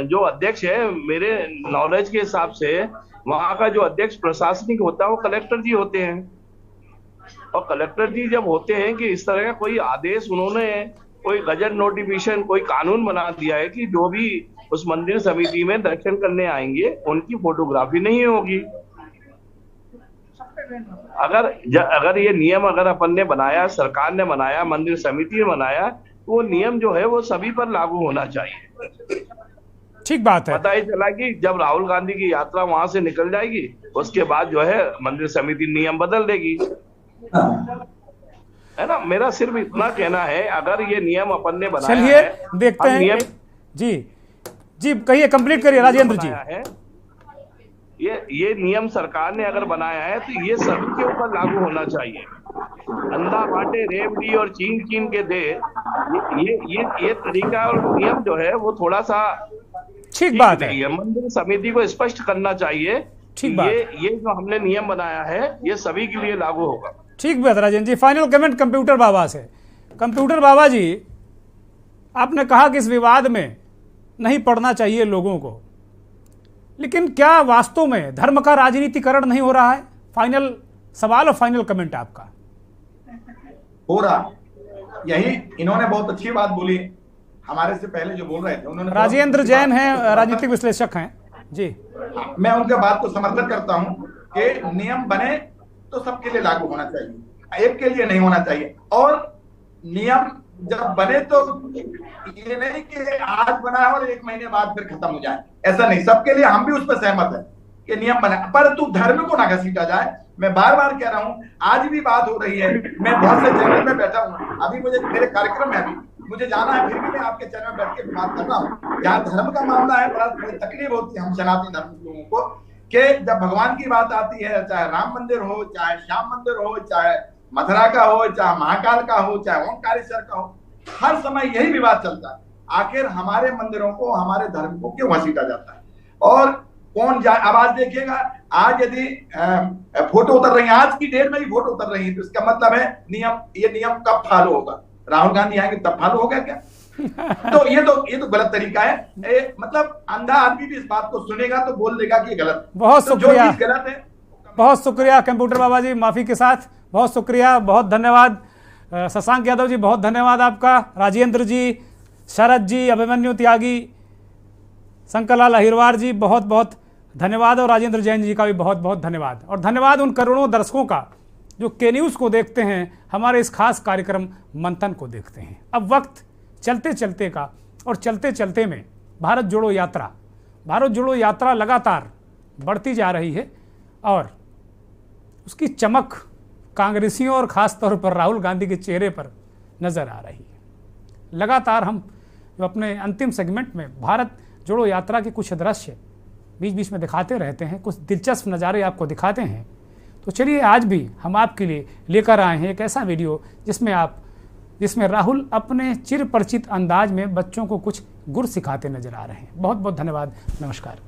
जो अध्यक्ष है, मेरे नॉलेज के हिसाब से वहां का जो अध्यक्ष प्रशासनिक होता है वो कलेक्टर जी होते हैं। और कलेक्टर जी जब होते हैं कि इस तरह का कोई आदेश, उन्होंने कोई गजट नोटिफिकेशन, कोई कानून बना दिया है कि जो भी उस मंदिर समिति में दर्शन करने आएंगे उनकी फोटोग्राफी नहीं होगी। अगर ये नियम अगर अपन ने बनाया, सरकार ने बनाया, मंदिर समिति ने बनाया, तो वो नियम जो है वो सभी पर लागू होना चाहिए। ठीक बात है। पता ही चला कि जब राहुल गांधी की यात्रा वहां से निकल जाएगी उसके बाद जो है मंदिर समिति नियम बदल देगी, है ना। मेरा सिर्फ इतना कहना है, अगर ये नियम अपन ने बनाया है, चलिए देखते हैं। नियम जी कहिए, कंप्लीट करिए राजेंद्र जी। ये नियम सरकार ने अगर बनाया है तो ये सभी के ऊपर लागू होना चाहिए। अंधा बांटे रेवड़ी और चीन के दे, ये तरीका और नियम जो है वो थोड़ा सा ठीक बात है। मंदिर समिति को स्पष्ट करना चाहिए। ठीक बात। ये जो हमने नियम बनाया है ये सभी के लिए लागू होगा। ठीक बात राजेंद्र जी। फाइनल कमेंट कंप्यूटर बाबा से। कंप्यूटर बाबा जी, आपने कहा कि इस विवाद में नहीं पड़ना चाहिए लोगों को, लेकिन क्या वास्तव में धर्म का राजनीतिकरण नहीं हो रहा है? फाइनल सवाल और फाइनल कमेंट आपका। हो रहा, यही इन्होंने बहुत अच्छी बात बोली। हमारे से पहले जो बोल रहे थे उन्होंने, राजेंद्र जैन हैं, राजनीतिक विश्लेषक हैं जी। मैं उनके बात को समर्थन करता हूं कि नियम बने तो सबके लिए लागू होना चाहिए, एक के लिए नहीं होना चाहिए। और नियम जब बने तो ये नहीं कि आज बना और एक महीने बाद फिर खत्म हो जाए, ऐसा नहीं। सबके लिए, हम भी उस पर सहमत है कि नियम बना, परंतु धर्म को ना घसीटा जाए। मैं बार बार कह रहा हूं, आज भी बात हो रही है, मैं बहुत से चैनल में बैठा हूं, अभी मुझे मेरे कार्यक्रम में अभी मुझे जाना है, फिर भी मैं आपके चैनल में बैठ के बात कर रहा हूँ। जहाँ धर्म का मामला है, बड़ा तकलीफ होती है हम सनातनी धर्म के लोगों को कि जब भगवान की बात आती है, चाहे राम मंदिर हो, चाहे श्याम मंदिर हो, चाहे मथुरा का हो, चाहे महाकाल का हो, चाहे ओंकारेश्वर का हो, हर समय यही विवाद चलता है। आखिर हमारे मंदिरों को, हमारे धर्म को क्यों घसीटा जाता है? और कौन जाए? अब आज देखिएगा, आज यदि फोटो उतर रही है, आज की डेट में ही फोटो उतर रही है, तो इसका मतलब है ये नियम कब फॉलो होगा? राहुल गांधी आएंगे तब फॉलो होगा क्या? तो ये तो गलत तरीका है। मतलब अंधा आदमी भी इस बात को सुनेगा तो बोल देगा कि गलत। बहुत शुक्रिया, जो चीज गलत है। बहुत शुक्रिया कंप्यूटर बाबा जी, माफी के साथ बहुत शुक्रिया, बहुत धन्यवाद। शशांक यादव जी बहुत धन्यवाद आपका। राजेंद्र जी, शरद जी, अभिमन्यु त्यागी, शंकरलाल अहिरवार जी बहुत बहुत धन्यवाद, और राजेंद्र जैन जी का भी बहुत बहुत धन्यवाद। और धन्यवाद उन करोड़ों दर्शकों का जो के न्यूज़ को देखते हैं, हमारे इस खास कार्यक्रम मंथन को देखते हैं। अब वक्त चलते चलते का, और चलते चलते में भारत जोड़ो यात्रा लगातार बढ़ती जा रही है, और उसकी चमक कांग्रेसियों और ख़ास तौर पर राहुल गांधी के चेहरे पर नज़र आ रही है। लगातार हम जो अपने अंतिम सेगमेंट में भारत जोड़ो यात्रा के कुछ दृश्य बीच बीच में दिखाते रहते हैं, कुछ दिलचस्प नज़ारे आपको दिखाते हैं। तो चलिए आज भी हम आपके लिए लेकर आए हैं एक ऐसा वीडियो जिसमें राहुल अपने चिरपरिचित अंदाज में बच्चों को कुछ गुर सिखाते नजर आ रहे हैं। बहुत बहुत धन्यवाद, नमस्कार।